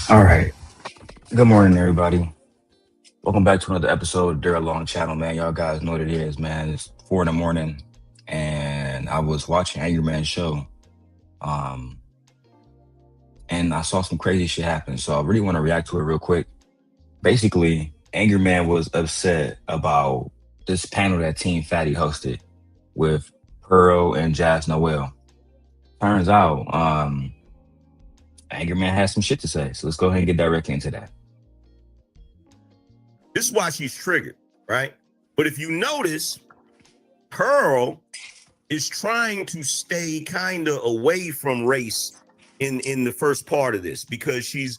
All right. Good morning, everybody. Welcome back to another episode of Darrel Long channel, man. Y'all guys know what it is, man. It's 4 in the morning, and I was watching Angryman show, um, and I saw some crazy shit happen. So I really want to react to it real quick. Basically, Angryman was upset about this panel that Team Fatty hosted with Pearl and Jas Noelle. Turns out, Angryman has some shit to say. So let's go ahead and get directly into that. This is why she's triggered, right? But if you notice, Pearl is trying to stay kind of away from race in the first part of this because she's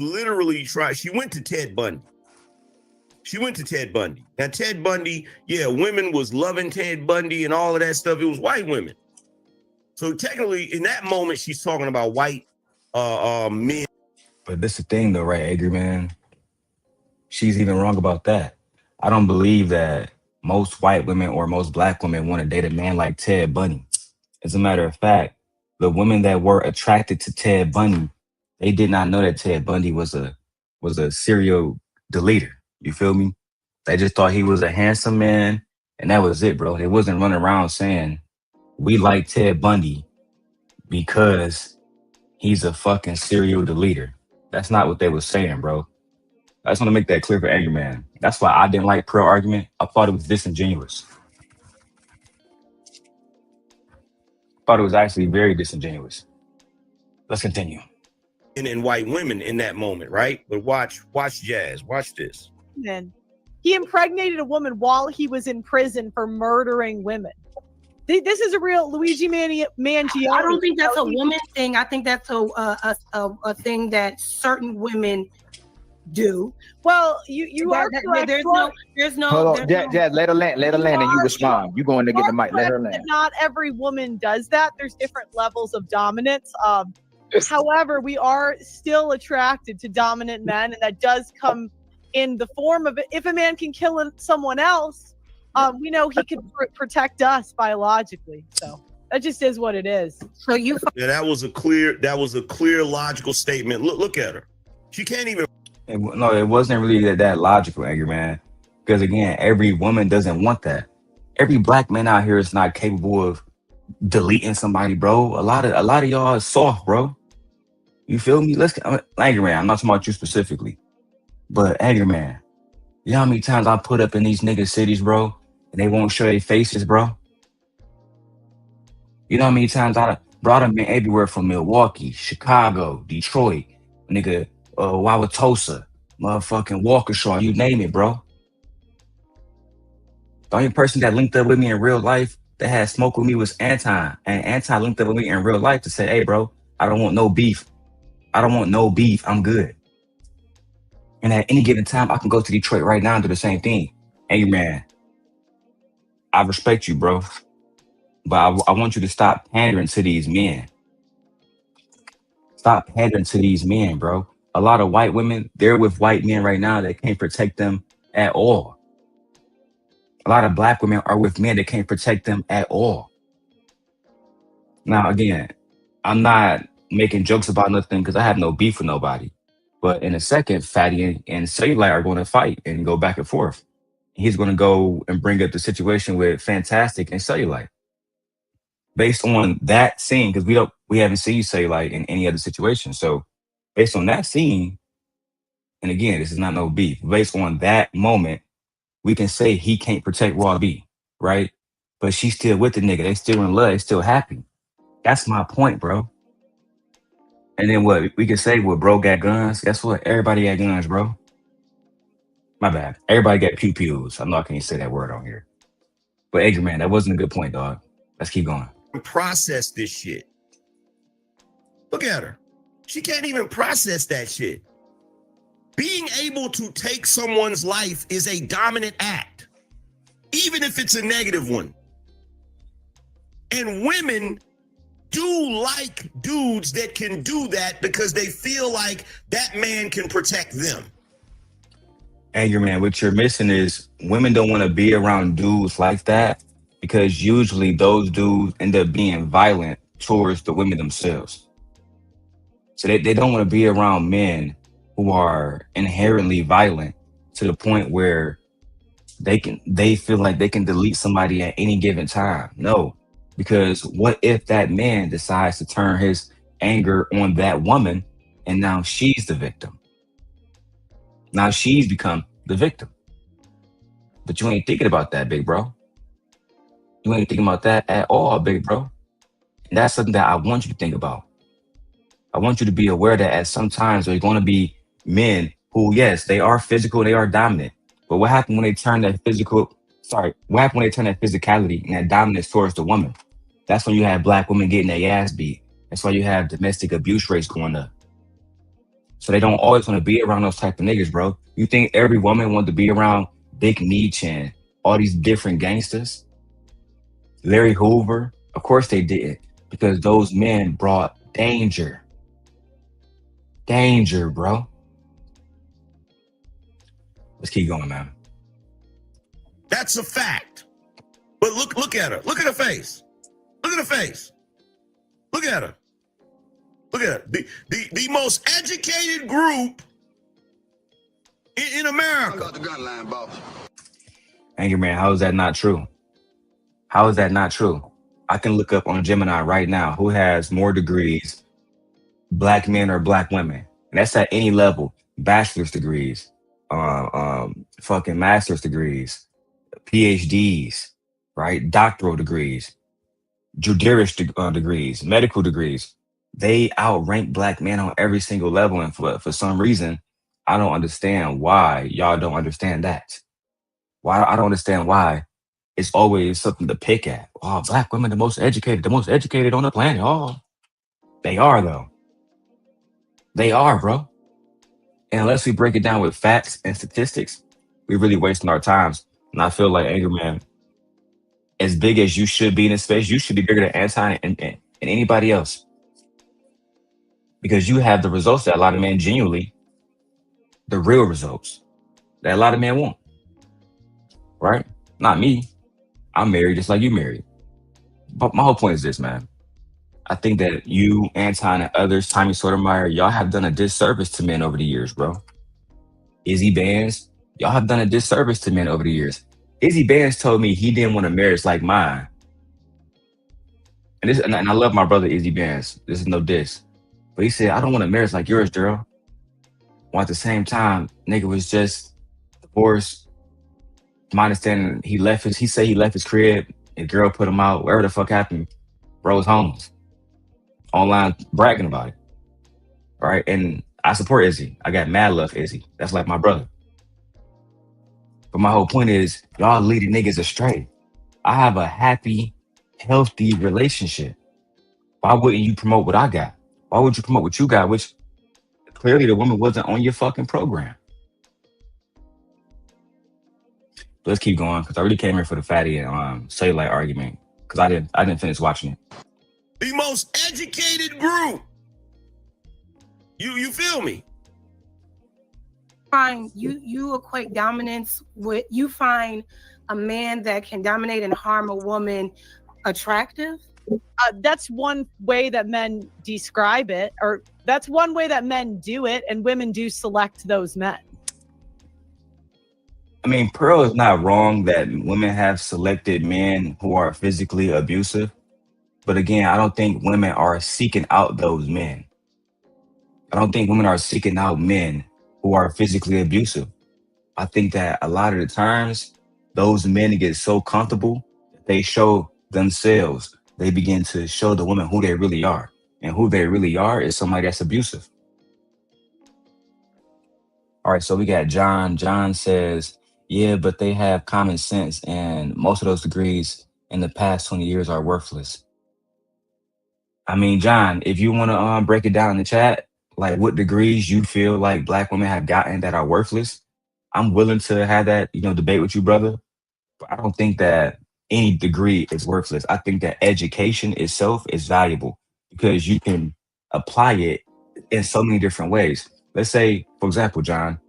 literally tried. She went to Ted Bundy. She went to Ted Bundy. Now, Ted Bundy, yeah, women was loving Ted Bundy and all of that stuff. It was white women. So technically, in that moment, she's talking about white men. But this is the thing, though, right, Angryman? She's even wrong about that. I don't believe that most white women or most black women want to date a man like Ted Bundy. As a matter of fact, the women that were attracted to Ted Bundy, they did not know that Ted Bundy was a serial deleter. You feel me? They just thought he was a handsome man, and that was it, bro. They wasn't running around saying we like Ted Bundy because he's a fucking serial deleter. That's not what they was saying, bro. I just want to make that clear for Angryman. That's why I didn't like Pearl argument. I thought it was disingenuous. Thought it was actually very disingenuous. Let's continue. And white women in that moment, right? But watch Jas. Watch this. Then he impregnated a woman while he was in prison for murdering women. This is a real Luigi Mangione. I don't think that's a woman thing. I think that's a thing that certain women do. Well, you are correct. There's no. Hold on, Jazz, let her land, and you respond. You going to get the mic? Let her land. Not every woman does that. There's different levels of dominance. However, we are still attracted to dominant men, and that does come in the form of if a man can kill someone else, we know he can protect us biologically. So that just is what it is. So you. Yeah, that was a clear logical statement. Look at her. She can't even. No, it wasn't really that logical, Angryman. Because again, every woman doesn't want that. Every black man out here is not capable of deleting somebody, bro. A lot of y'all is soft, bro. You feel me? Angryman. I'm not talking about you specifically, but Angryman. You know how many times I put up in these nigga cities, bro, and they won't show their faces, bro. You know how many times I brought them in everywhere from Milwaukee, Chicago, Detroit, nigga. Wauwatosa, motherfucking Waukesha, you name it, bro. The only person that linked up with me in real life that had smoke with me was Anton. And Anton linked up with me in real life to say, hey, bro, I don't want no beef. I don't want no beef. I'm good. And at any given time, I can go to Detroit right now and do the same thing. Hey, man, I respect you, bro. But I want you to stop pandering to these men. Stop pandering to these men, bro. A lot of white women, they're with white men right now that can't protect them at all. A lot of black women are with men that can't protect them at all. Now, again, I'm making jokes about nothing because I have no beef with nobody. But in a second, Fatty and Cellulite are going to fight and go back and forth. He's going to go and bring up the situation with Fantastic and Cellulite. Based on that scene, because we haven't seen Cellulite in any other situation. So based on that scene, and again, this is not no beef. Based on that moment, we can say he can't protect Raw B, right? But she's still with the nigga. They still in love. They still happy. That's my point, bro. And then what? We can say, well, bro got guns. Guess what? Everybody got guns, bro. My bad. Everybody got pew-pews. I know I can't say that word on here. But Angryman, that wasn't a good point, dog. Let's keep going. Process this shit. Look at her. She can't even process that shit. Being able to take someone's life is a dominant act, even if it's a negative one. And women do like dudes that can do that because they feel like that man can protect them. Angryman, what you're missing is women don't want to be around dudes like that because usually those dudes end up being violent towards the women themselves. So they don't want to be around men who are inherently violent to the point where they feel like they can delete somebody at any given time. No, because what if that man decides to turn his anger on that woman and now she's the victim? Now she's become the victim. But you ain't thinking about that, big bro. You ain't thinking about that at all, big bro. And that's something that I want you to think about. I want you to be aware that at some times there's going to be men who, yes, they are physical, they are dominant. But what happened when they turn that what happened when they turn that physicality and that dominance towards the woman? That's when you have black women getting their ass beat. That's why you have domestic abuse rates going up. So they don't always want to be around those type of niggas, bro. You think every woman wanted to be around Big Meech and all these different gangsters? Larry Hoover? Of course they didn't, because those men brought danger. Danger, bro. Let's keep going, man. That's a fact. But look at her. Look at her face. Look at her face. Look at her. Look at her. The most educated group in America. I got the gun line, boss. Angryman, how is that not true? How is that not true? I can look up on Gemini right now who has more degrees, black men or black women. And that's at any level. Bachelor's degrees, fucking master's degrees, PhDs, right? Doctoral degrees, judicial degrees, medical degrees. They outrank black men on every single level. And for some reason, I don't understand why y'all don't understand that. Why I don't understand why it's always something to pick at. Oh, black women, the most educated on the planet. Oh, they are though. They are, bro. And unless we break it down with facts and statistics, we're really wasting our times. And I feel like Angryman, as big as you should be in this space, you should be bigger than Anti and anybody else. Because you have the results that a lot of men genuinely, the real results that a lot of men want. Right? Not me. I'm married just like you married. But my whole point is this, man. I think that you, Anton, and others, Tommy Sotomayor, y'all have done a disservice to men over the years, bro. Izzy Bands, y'all have done a disservice to men over the years. Izzy Bands told me he didn't want a marriage like mine. And I love my brother Izzy Bands. This is no diss. But he said, I don't want a marriage like yours, Darrel. While at the same time, nigga was just divorced. My understanding, he said he left his crib, and girl put him out, wherever the fuck happened, bro was homeless. Online bragging about it. Right? And I support Izzy. I got mad love for Izzy. That's like my brother. But my whole point is, y'all leading niggas astray. I have a happy, healthy relationship. Why wouldn't you promote what I got? Why would you promote what you got, which clearly the woman wasn't on your fucking program? But let's keep going, because I really came here for the fatty and cellulite argument, because I didn't finish watching it. The most educated group. You feel me? Fine. You equate dominance with, you find a man that can dominate and harm a woman attractive? That's one way that men describe it, or that's one way that men do it, and women do select those men. I mean, Pearl is not wrong that women have selected men who are physically abusive. But again, I don't think women are seeking out those men. I don't think women are seeking out men who are physically abusive. I think that a lot of the times, those men get so comfortable that they show themselves. They begin to show the woman who they really are. And who they really are is somebody that's abusive. All right, so we got John. John says, yeah, but they have common sense, and most of those degrees in the past 20 years are worthless. I mean, John, if you want to break it down in the chat, like what degrees you feel like black women have gotten that are worthless, I'm willing to have that, debate with you, brother. But I don't think that any degree is worthless. I think that education itself is valuable because you can apply it in so many different ways. Let's say, for example, John,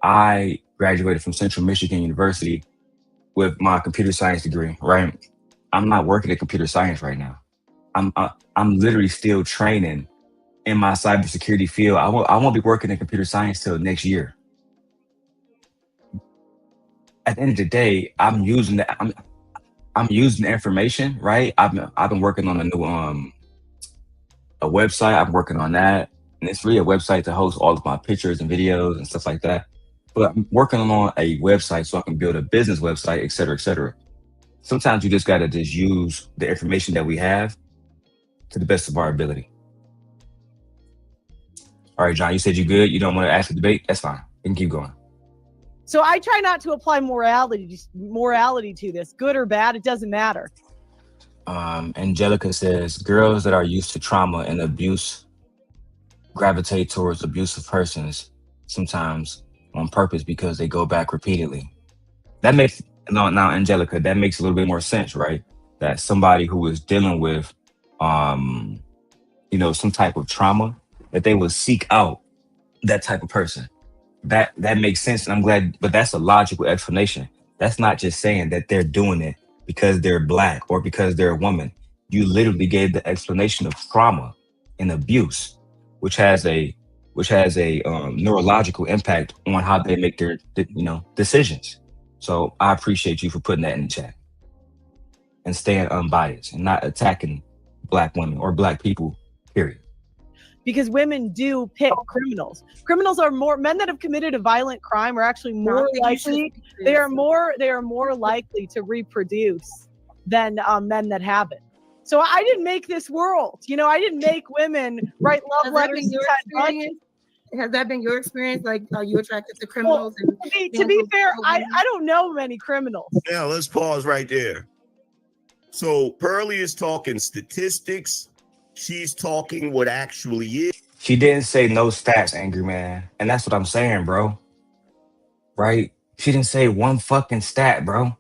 I graduated from Central Michigan University with my computer science degree, right? I'm not working at computer science right now. I'm literally still training in my cybersecurity field. I won't be working in computer science till next year. At the end of the day, I'm using the information, right? I've been working on a website. I'm working on that. And it's really a website to host all of my pictures and videos and stuff like that. But I'm working on a website so I can build a business website, et cetera, et cetera. Sometimes you just gotta just use the information that we have to the best of our ability. All right, John, you said you good. You don't want to ask a debate? That's fine. We can keep going. So I try not to apply morality to this, good or bad. It doesn't matter. Angelica says girls that are used to trauma and abuse gravitate towards abusive persons sometimes on purpose because they go back repeatedly. That makes now Angelica, that makes a little bit more sense, right? That somebody who is dealing with some type of trauma, that they will seek out that type of person. That makes sense, and I'm glad, but that's a logical explanation. That's not just saying that they're doing it because they're black or because they're a woman. You literally gave the explanation of trauma and abuse, which has a neurological impact on how they make their decisions. So I appreciate you for putting that in the chat and staying unbiased and not attacking black women or black people, period. Because women do pick criminals. Criminals are men that have committed a violent crime are actually more likely. They are more likely to reproduce than men that haven't. So I didn't make this world. I didn't make women write love letters. Has that been your experience? Like, are you attracted to criminals? Well, to be fair, I don't know many criminals. Now let's pause right there. So Pearly is talking statistics. She's talking what actually is. She didn't say no stats, Angryman. And that's what I'm saying, bro. Right? She didn't say one fucking stat, bro.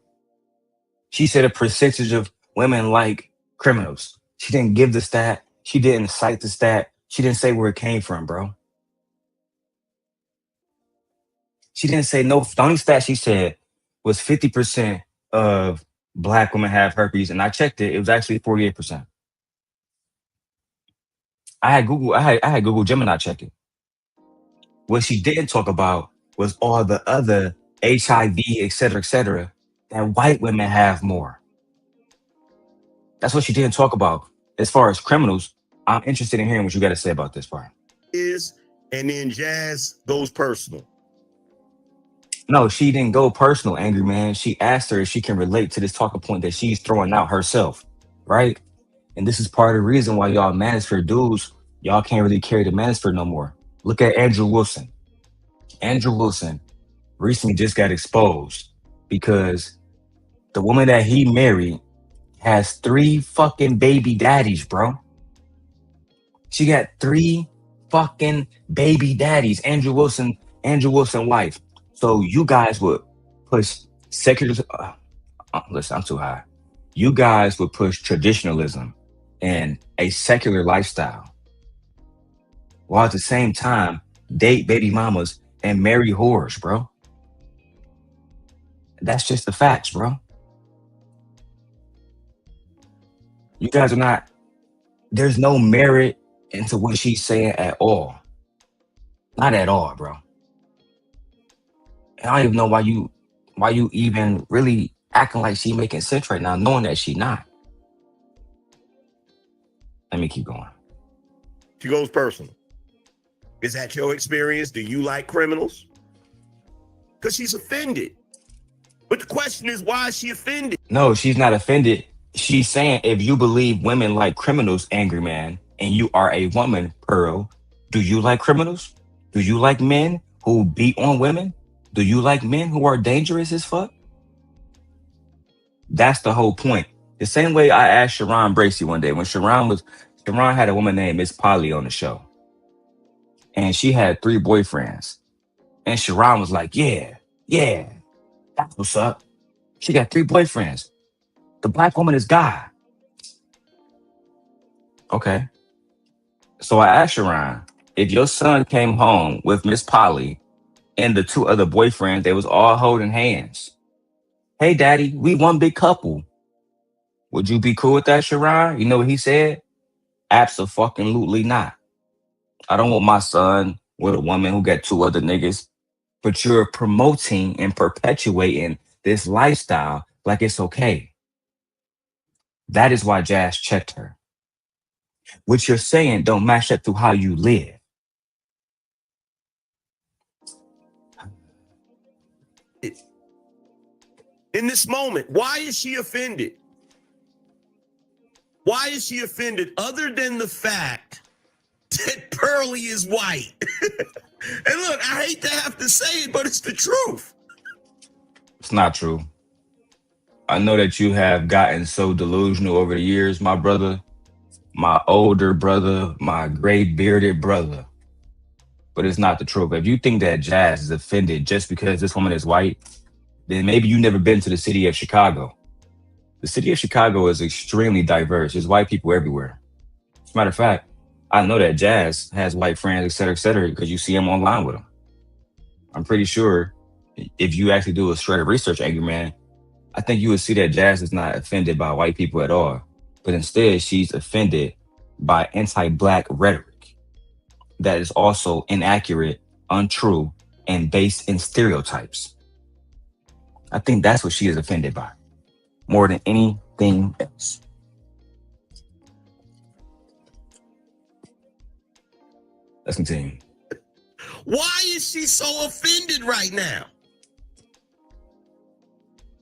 She said a percentage of women like criminals. She didn't give the stat. She didn't cite the stat. She didn't say where it came from, bro. She didn't say no. The only stat she said was 50% of black women have herpes. And I checked it. It was actually 48%. I had Google Gemini check it. What she didn't talk about was all the other HIV, et cetera, that white women have more. That's what she didn't talk about. As far as criminals, I'm interested in hearing what you got to say about this part. And then Jas goes personal. No, she didn't go personal, Angryman. She asked her if she can relate to this talking point that she's throwing out herself, right? And this is part of the reason why y'all Manosphere dudes, y'all can't really carry the Manosphere no more. Look at Andrew Wilson. Andrew Wilson recently just got exposed because the woman that he married has 3 fucking baby daddies, bro. She got 3 fucking baby daddies. Andrew Wilson wife. So you guys would push secular. Listen, I'm too high. You guys would push traditionalism and a secular lifestyle, while at the same time date baby mamas and marry whores, bro. That's just the facts, bro. You guys are not. There's no merit into what she's saying at all. Not at all, bro. And I don't even know why you even really acting like she making sense right now, knowing that she not. Let me keep going. She goes personal. Is that your experience? Do you like criminals? Because she's offended. But the question is, why is she offended? No, she's not offended. She's saying if you believe women like criminals, Angryman, and you are a woman, Pearl, do you like criminals? Do you like men who beat on women? Do you like men who are dangerous as fuck? That's the whole point. The same way I asked Sharon Bracey one day when Sharon had a woman named Miss Polly on the show. And she had 3 boyfriends. And Sharon was like, yeah, that's what's up. She got 3 boyfriends. The black woman is God. Okay. So I asked Sharon, if your son came home with Miss Polly and the 2 other boyfriends, they was all holding hands. Hey, daddy, we one big couple. Would you be cool with that, Sharon? You know what he said? Abso-fucking-lutely not. I don't want my son with a woman who got two other niggas, but you're promoting and perpetuating this lifestyle like it's okay. That is why Jas checked her. What you're saying don't match up to how you live. In this moment, why is she offended? Why is she offended other than the fact that Pearly is white? And look, I hate to have to say it, but it's the truth. It's not true. I know that you have gotten so delusional over the years, my brother, my older brother, my gray bearded brother. But it's not the truth. If you think that Jas is offended just because this woman is white, then maybe you've never been to the city of Chicago. The city of Chicago is extremely diverse. There's white people everywhere. As a matter of fact, I know that Jas has white friends, et cetera, because you see him online with them. I'm pretty sure if you actually do a shred of research, Angryman, I think you would see that Jas is not offended by white people at all. But instead, she's offended by anti-Black rhetoric that is also inaccurate, untrue, and based in stereotypes. I think that's what she is offended by more than anything else. Let's continue. Why is she so offended right now?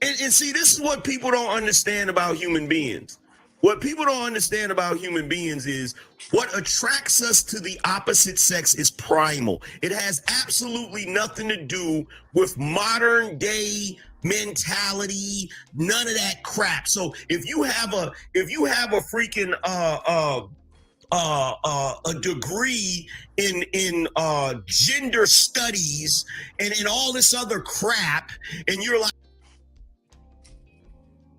And see, this is what people don't understand about human beings. What people don't understand about human beings is what attracts us to the opposite sex is primal. It has absolutely nothing to do with modern day mentality, none of that crap. So if you have a freaking a degree in gender studies and in all this other crap, and you're like,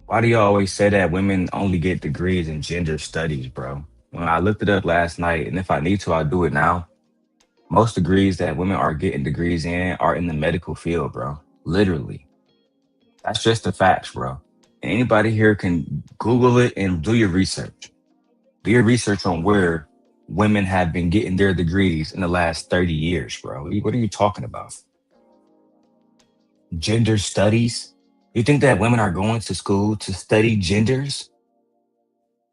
why do you always say that women only get degrees in gender studies, bro? When I looked it up last night, and if I need to, I'll do it now. Most degrees that women are getting degrees in are in the medical field, bro. Literally. That's just the facts, bro. And anybody here can Google it and do your research. Do your research on where women have been getting their degrees in the last 30 years, bro. What are you talking about? Gender studies? You think that women are going to school to study genders?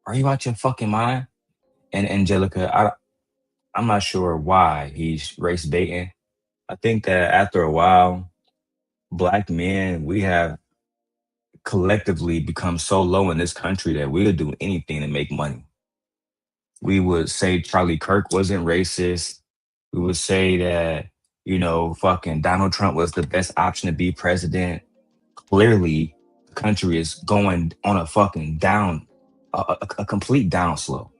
Are you out your fucking mind? And Angelica, I'm not sure why he's race baiting. I think that after a while, Black men, we have collectively become so low in this country that we would do anything to make money. We would say Charlie Kirk wasn't racist. We would say that, fucking Donald Trump was the best option to be president. Clearly, the country is going on a fucking down, a complete downslope.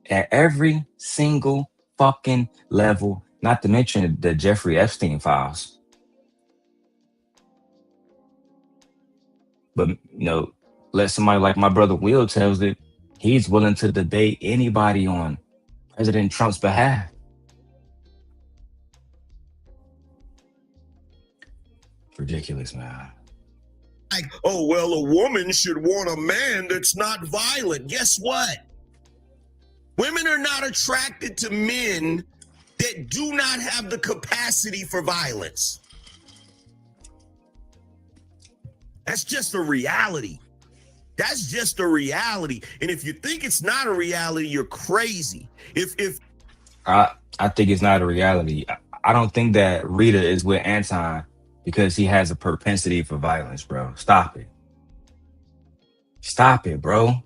At every single fucking level, not to mention the Jeffrey Epstein files. But, let somebody like my brother Will tells it, he's willing to debate anybody on President Trump's behalf. Ridiculous, man. like, oh, well, a woman should want a man that's not violent. Guess what? Women are not attracted to men that do not have the capacity for violence. That's just a reality. That's just a reality. And if you think it's not a reality, you're crazy. I think it's not a reality. I don't think that Rita is with Anton because he has a propensity for violence, bro. Stop it. Stop it, bro.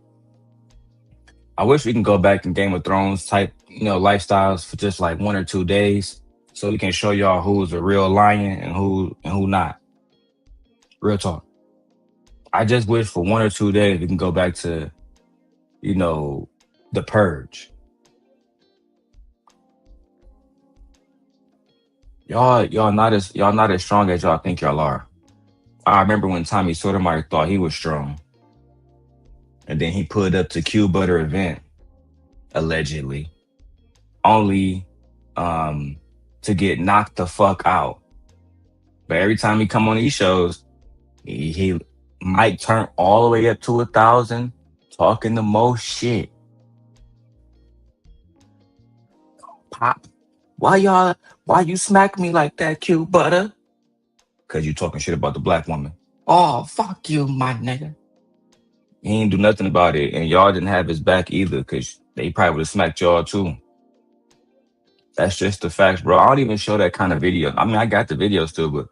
I wish we can go back in Game of Thrones type, lifestyles for just like 1 or 2 days so we can show y'all who's a real lion and who not. Real talk. I just wish for 1 or 2 days we can go back to, the purge. Y'all not as strong as y'all think y'all are. I remember when Tommy Sotomayor thought he was strong. And then he put up to Q Butter event, allegedly, only to get knocked the fuck out. But every time he come on these shows, he might turn all the way up to 1,000, talking the most shit. Pop. Why you smack me like that, cute butter? Cause you talking shit about the black woman. Oh, fuck you, my nigga. He ain't do nothing about it, and y'all didn't have his back either, cause they probably would have smacked y'all too. That's just the facts, bro. I don't even show that kind of video. I mean, I got the video still, but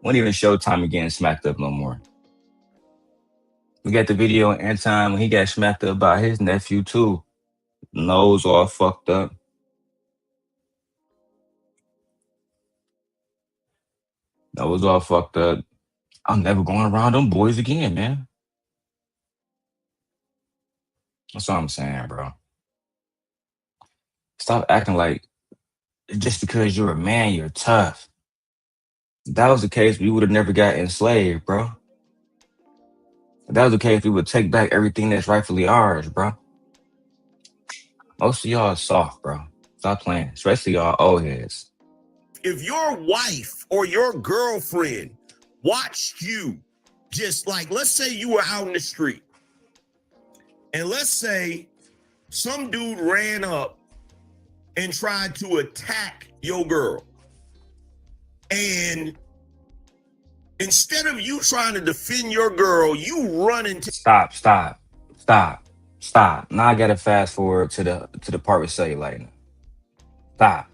won't even show Tommy getting smacked up no more. We got the video in Anton when he got smacked up by his nephew too. Nose all fucked up. Nose all fucked up. I'm never going around them boys again, man. That's all I'm saying, bro. Stop acting like just because you're a man, you're tough. If that was the case, we would have never got enslaved, bro. If that was the case, we would take back everything that's rightfully ours, bro. Most of y'all are soft, bro. Stop playing, especially y'all old heads. If your wife or your girlfriend watched you, just like, let's say you were out in the street, and let's say some dude ran up and tried to attack your girl, and instead of you trying to defend your girl, you run into Stop. Now I gotta fast forward to the part with cellulite. Stop.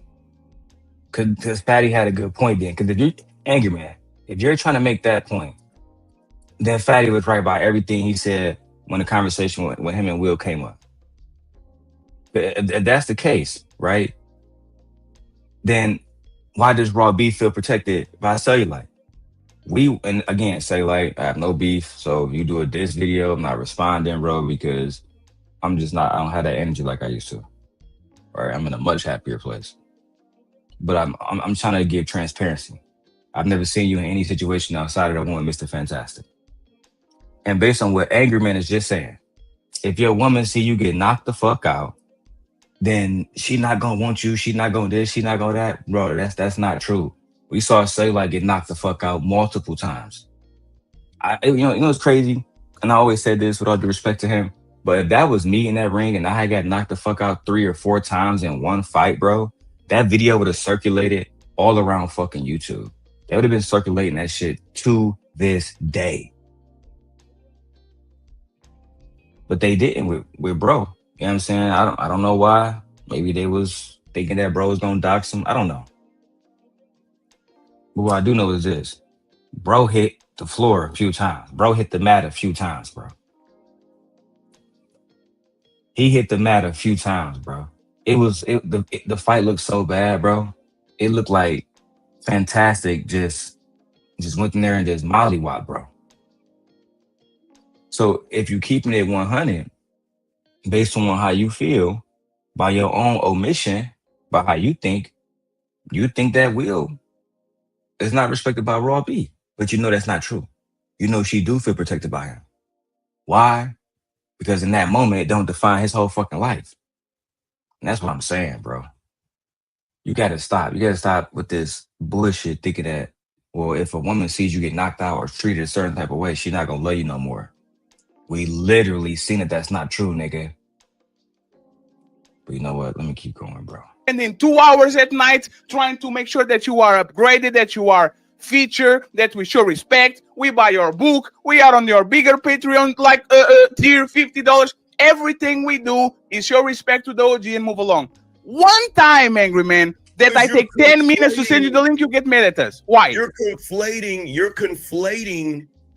Cause Patty had a good point then. Cause if you Angryman, if you're trying to make that point, then Fatty was right by everything he said when the conversation when him and Will came up. If that's the case, right? Then why does raw beef feel protected by cellulite? And again, cellulite, I have no beef. So if you do a diss video, I'm not responding, bro, because I don't have that energy like I used to. Right? I'm in a much happier place. But I'm trying to give transparency. I've never seen you in any situation outside of the one Mr. Fantastic. And based on what Angryman is just saying, if your woman see you get knocked the fuck out, then she not gonna want you, she not gonna this, she not gonna that. Bro, that's not true. We saw Cellulite get knocked the fuck out multiple times. You know it's crazy, and I always said this with all due respect to him, but if that was me in that ring and I had got knocked the fuck out 3 or 4 times in one fight, bro, that video would have circulated all around fucking YouTube. They would have been circulating that shit to this day. But they didn't with bro. You know what I'm saying? I don't know why. Maybe they was thinking that bro was gonna dox him. I don't know. But what I do know is this. Bro hit the floor a few times. Bro hit the mat a few times, bro. He hit the mat a few times, bro. The fight looked so bad, bro. It looked like Fantastic just went in there and just mollywop, bro. So if you keeping it 100 based on how you feel, by your own omission, by how you think that Will is not respected by Raw B. But you know that's not true. You know she do feel protected by him. Why? Because in that moment, it don't define his whole fucking life. And that's what I'm saying, bro. You gotta stop. You gotta stop with this bullshit thinking that, well, if a woman sees you get knocked out or treated a certain type of way, she's not gonna love you no more. We literally seen that that's not true, nigga. But you know what? Let me keep going, bro. And in 2 hours at night, trying to make sure that you are upgraded, that you are featured, that we show respect. We buy your book. We are on your bigger Patreon, like tier $50. Everything we do is show respect to the OG and move along. One time, Angryman, that I take 10 minutes to send you the link, you get mad at us. Why? You're conflating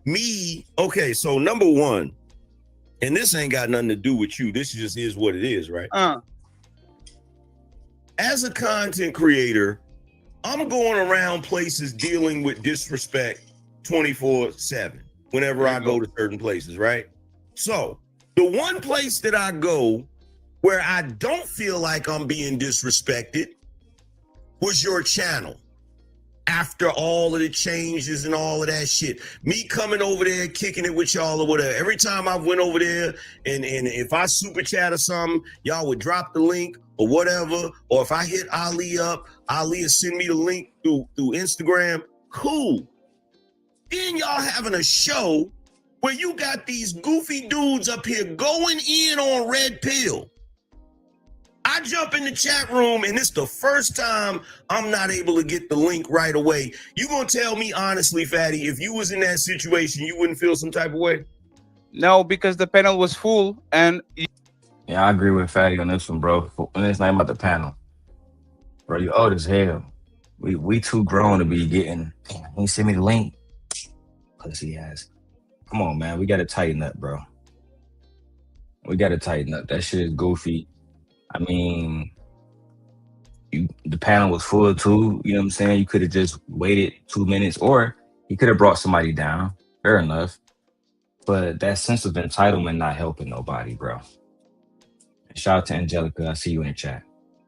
me. Okay, so number one, and this ain't got nothing to do with you. This just is what it is, right? As a content creator, I'm going around places dealing with disrespect 24/7 whenever I go to certain places, right? So the one place that I go where I don't feel like I'm being disrespected was your channel. After all of the changes and all of that shit, me coming over there, kicking it with y'all or whatever. Every time I went over there and if I super chat or something, y'all would drop the link or whatever. Or if I hit Ali up, Ali would send me the link through Instagram. Cool. Then y'all having a show where you got these goofy dudes up here going in on Red Pill. I jump in the chat room and it's the first time I'm not able to get the link right away. You gonna tell me honestly, Fatty, if you was in that situation, you wouldn't feel some type of way? No, because the panel was full, and Yeah, I agree with Fatty on this one, bro. And it's not about the panel, bro. You old as hell. We too grown to be getting. Damn, he send me the link. Pussy ass. Come on, man. We gotta tighten up, bro. We gotta tighten up. That shit is goofy. I mean, the panel was full too. You know what I'm saying? You could have just waited 2 minutes, or you could have brought somebody down. Fair enough. But that sense of entitlement not helping nobody, bro. Shout out to Angelica. I see you in the chat.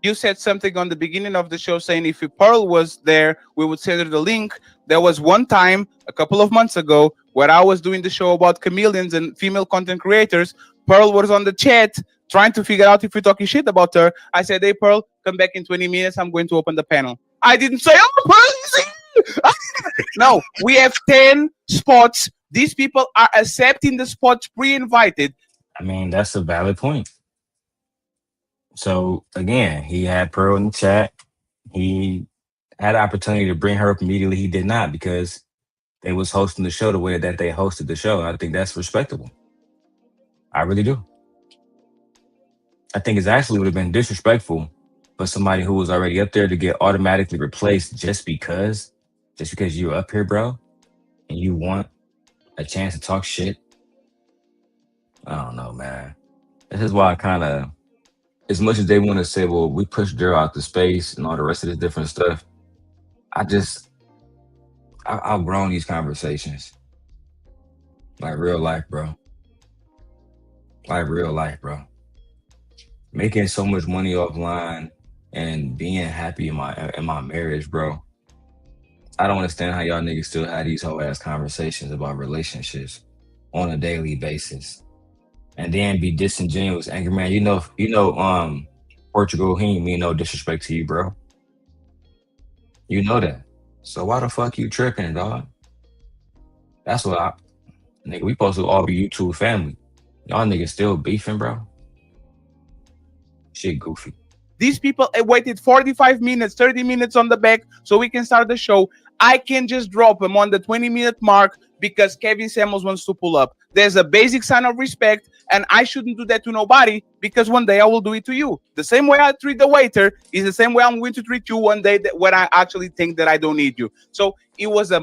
you said something on the beginning of the show saying if Pearl was there, we would send her the link. There was one time a couple of months ago where I was doing the show about chameleons and female content creators. Pearl was on the chat trying to figure out if we're talking shit about her. I said, hey, Pearl, come back in 20 minutes. I'm going to open the panel. I didn't say, oh, Pearl, is here. No, we have 10 spots. These people are accepting the spots pre-invited. I mean, that's a valid point. So again, he had Pearl in the chat. He had the opportunity to bring her up immediately. He did not, because they was hosting the show the way that they hosted the show. I think that's respectable. I really do. I think it actually would have been disrespectful for somebody who was already up there to get automatically replaced just because you're up here, bro, and you want a chance to talk shit. I don't know, man. This is why I kind of, as much as they want to say, well, we pushed Darrel out to space and all the rest of this different stuff, I've outgrown these conversations. Like real life, bro. Like real life, bro. Making so much money offline and being happy in my marriage, bro. I don't understand how y'all niggas still have these whole ass conversations about relationships on a daily basis. And then be disingenuous. Angryman, you know, Portugal, he ain't mean no disrespect to you, bro. You know that. So why the fuck you tripping, dog? That's what nigga, we supposed to all be YouTube family. Y'all niggas still beefing, bro. Shit goofy. These people waited 45 minutes, 30 minutes on the back so we can start the show. I can just drop them on the 20-minute mark because Kevin Samuels wants to pull up. There's a basic sign of respect, and I shouldn't do that to nobody because one day I will do it to you. The same way I treat the waiter is the same way I'm going to treat you one day when I actually think that I don't need you. So it was a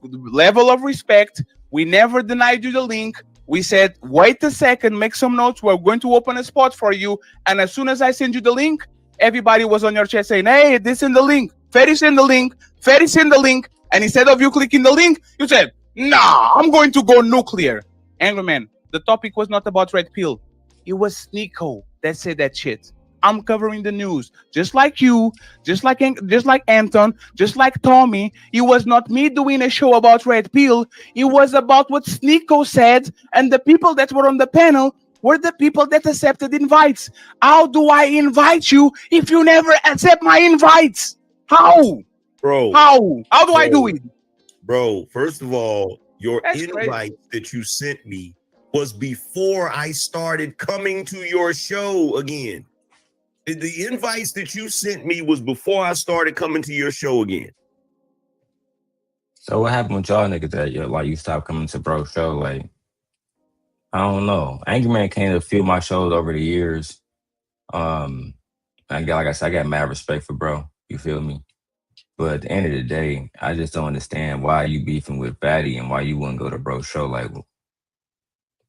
level of respect. We never denied you the link. We said, wait a second, make some notes. We're going to open a spot for you. And as soon as I send you the link, everybody was on your chat saying, hey, this in the link. Ferry's in the link. Ferry's in the link. And instead of you clicking the link, you said, nah, I'm going to go nuclear. Angryman, the topic was not about Red Pill. It was Sneeko that said that shit. I'm covering the news, just like you, just like Anton, just like Tommy. It was not me doing a show about Red Pill. It was about what Sneeko said, and the people that were on the panel were the people that accepted invites. How do I invite you if you never accept my invites? How? Bro. How do I do it? Bro, first of all, your That's invite crazy. that you sent me was before I started coming to your show again. The invites that you sent me was before I started coming to your show again. So what happened with y'all niggas that you stopped coming to bro show? Like, I don't know. Angryman came to a few of my shows over the years. Like I said, I got mad respect for bro. You feel me? But at the end of the day, I just don't understand why you beefing with Fatty and why you wouldn't go to bro show. Like, what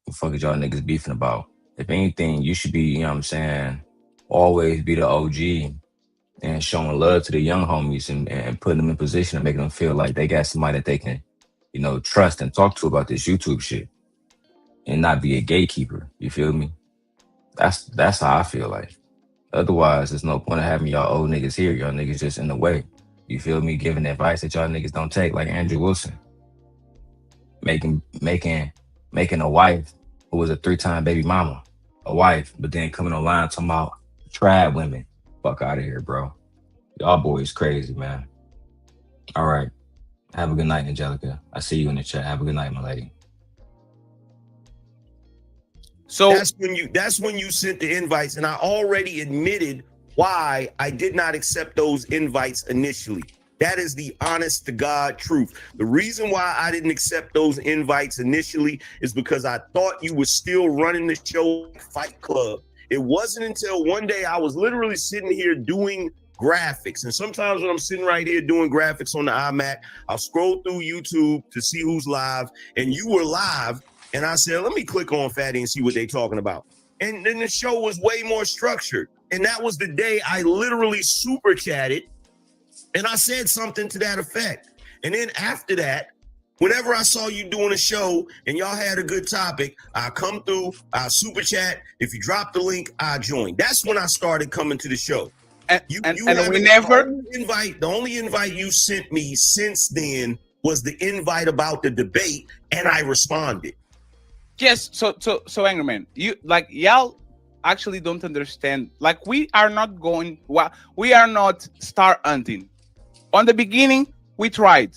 the fuck is y'all niggas beefing about? If anything, you should be, you know what I'm saying, always be the OG and showing love to the young homies and putting them in position to make them feel like they got somebody that they can, you know, trust and talk to about this YouTube shit and not be a gatekeeper. You feel me? That's how I feel like. Otherwise, there's no point of having y'all old niggas here. Y'all niggas just in the way. You feel me? Giving advice that y'all niggas don't take, like Andrew Wilson. Making a wife who was a 3-time baby mama, a wife, but then coming online talking about trad women. Fuck out of here, bro. Y'all boys crazy, man. All right. Have a good night, Angelica. I see you in the chat. Have a good night, my lady. So that's when you sent the invites, and I already admitted why I did not accept those invites initially. That is the honest to God truth. The reason why I didn't accept those invites initially is because I thought you were still running the show Fight Club. It wasn't until one day I was literally sitting here doing graphics. And sometimes when I'm sitting right here doing graphics on the iMac, I'll scroll through YouTube to see who's live. And you were live. And I said, let me click on Fatty and see what they're talking about. And then the show was way more structured. And that was the day I literally super chatted. And I said something to that effect. And then after that, whenever I saw you doing a show and y'all had a good topic, I come through, I super chat. If you drop the link, I join. That's when I started coming to the show. And we never the only invite you sent me since then was the invite about the debate, and I responded. Yes, so Angryman, y'all actually don't understand. Like, we are not star hunting. On the beginning, we tried.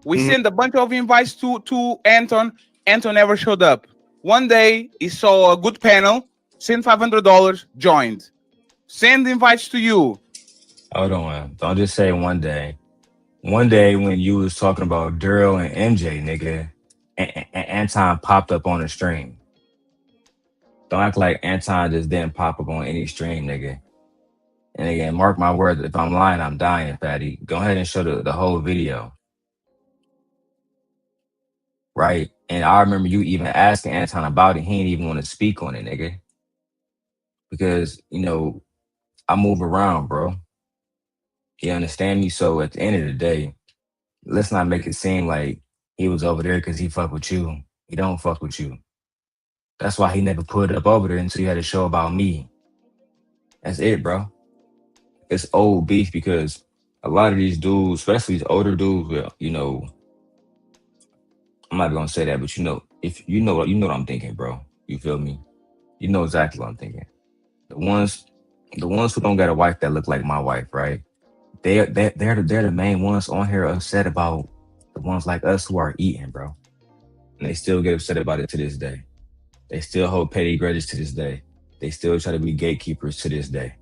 We sent a bunch of invites to Anton. Anton never showed up. One day, he saw a good panel, sent $500, joined. Send invites to you. Hold on. Don't just say one day. One day when you was talking about Darrel and MJ, nigga, and Anton popped up on the stream. Don't act like Anton just didn't pop up on any stream, nigga. And again, mark my words, if I'm lying, I'm dying, Fatty. Go ahead and show the whole video. Right? And I remember you even asking Anton about it. He didn't even want to speak on it, nigga. Because, you know, I move around, bro. You understand me? So at the end of the day, let's not make it seem like he was over there because he fuck with you. He don't fuck with you. That's why he never put up over there until you had a show about me. That's it, bro. It's old beef because a lot of these dudes, especially these older dudes, well, you know, I'm not gonna say that, but you know, if you know what I'm thinking, bro. You feel me? You know exactly what I'm thinking. The ones who don't got a wife that look like my wife, right? They're the main ones on here upset about the ones like us who are eating, bro. And they still get upset about it to this day. They still hold petty grudges to this day. They still try to be gatekeepers to this day.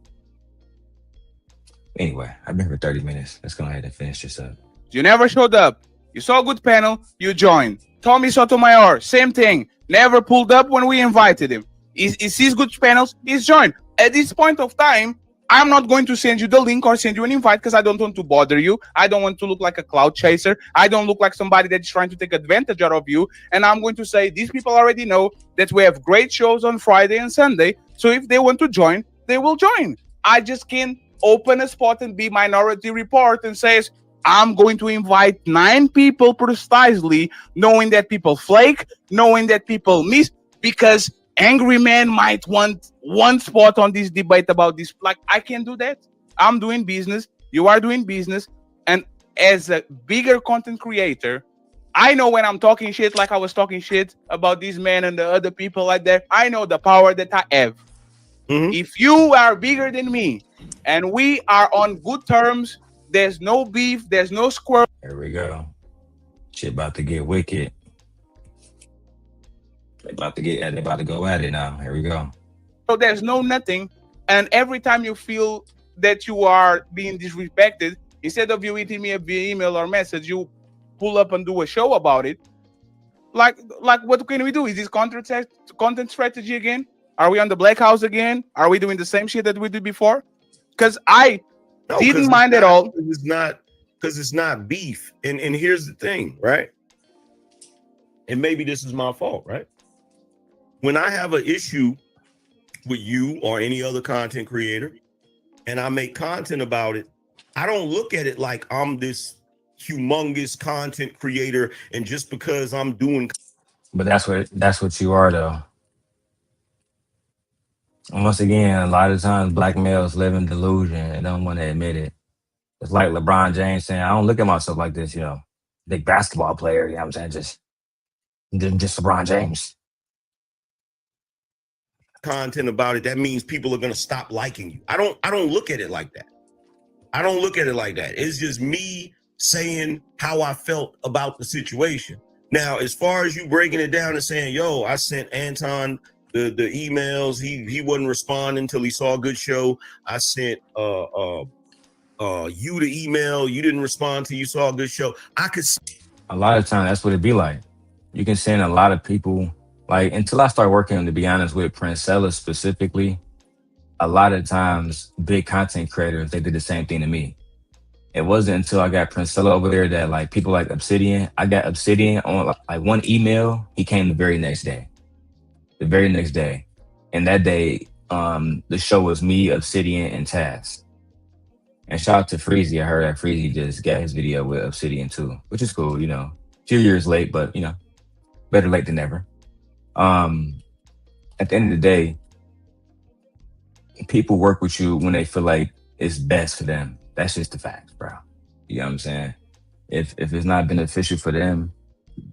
Anyway, I've been here for 30 minutes. Let's go ahead and finish this up. You never showed up. You saw a good panel, you joined. Tommy Sotomayor, same thing. Never pulled up when we invited him. He sees good panels, he's joined. At this point of time, I'm not going to send you the link or send you an invite because I don't want to bother you. I don't want to look like a cloud chaser. I don't look like somebody that's trying to take advantage out of you. And I'm going to say, these people already know that we have great shows on Friday and Sunday. So if they want to join, they will join. I just can't open a spot and be Minority Report and says, I'm going to invite 9 people precisely, knowing that people flake, knowing that people miss, because Angryman might want one spot on this debate about this. Like, I can't do that. I'm doing business. You are doing business. And as a bigger content creator, I know when I'm talking shit, like I was talking shit about these men and the other people like that, I know the power that I have. If you are bigger than me and we are on good terms, there's no beef, there's no squirrel. Here we go. Shit about to get wicked. They about to go at it now. Here we go. So there's no nothing. And every time you feel that you are being disrespected, instead of you hitting me via email or message, you pull up and do a show about it. Like what can we do? Is this content strategy again? Are we on the Black House again? Are we doing the same shit that we did before? Because I didn't mind at all. It's not because it's not beef. And here's the thing, right? And maybe this is my fault, right? When I have an issue with you or any other content creator and I make content about it, I don't look at it like I'm this humongous content creator and just because I'm doing. But that's what you are, though. And once again, a lot of times black males live in delusion and don't want to admit it. It's like LeBron James saying, I don't look at myself like this, you know, big basketball player, you know what I'm saying? Just LeBron James. Content about it, that means people are going to stop liking you. I don't look at it like that. I don't look at it like that. It's just me saying how I felt about the situation. Now, as far as you breaking it down and saying, yo, I sent Anton the emails. He wasn't responding until he saw a good show. I sent you the email. You didn't respond till you saw a good show. I could see A lot of time, that's what it be like. You can send a lot of people, like, until I start working, to be honest, with Princella specifically, a lot of times big content creators, they did the same thing to me. It wasn't until I got Princella over there that, like, people like Obsidian, I got Obsidian on like one email, he came the very next day. The very next day. And that day, the show was me, Obsidian, and Taz. And shout out to Freezy. I heard that Freezy just got his video with Obsidian too, which is cool, you know. A few years late, but you know, better late than never. At the end of the day, people work with you when they feel like it's best for them. That's just the facts, bro. You know what I'm saying? If it's not beneficial for them,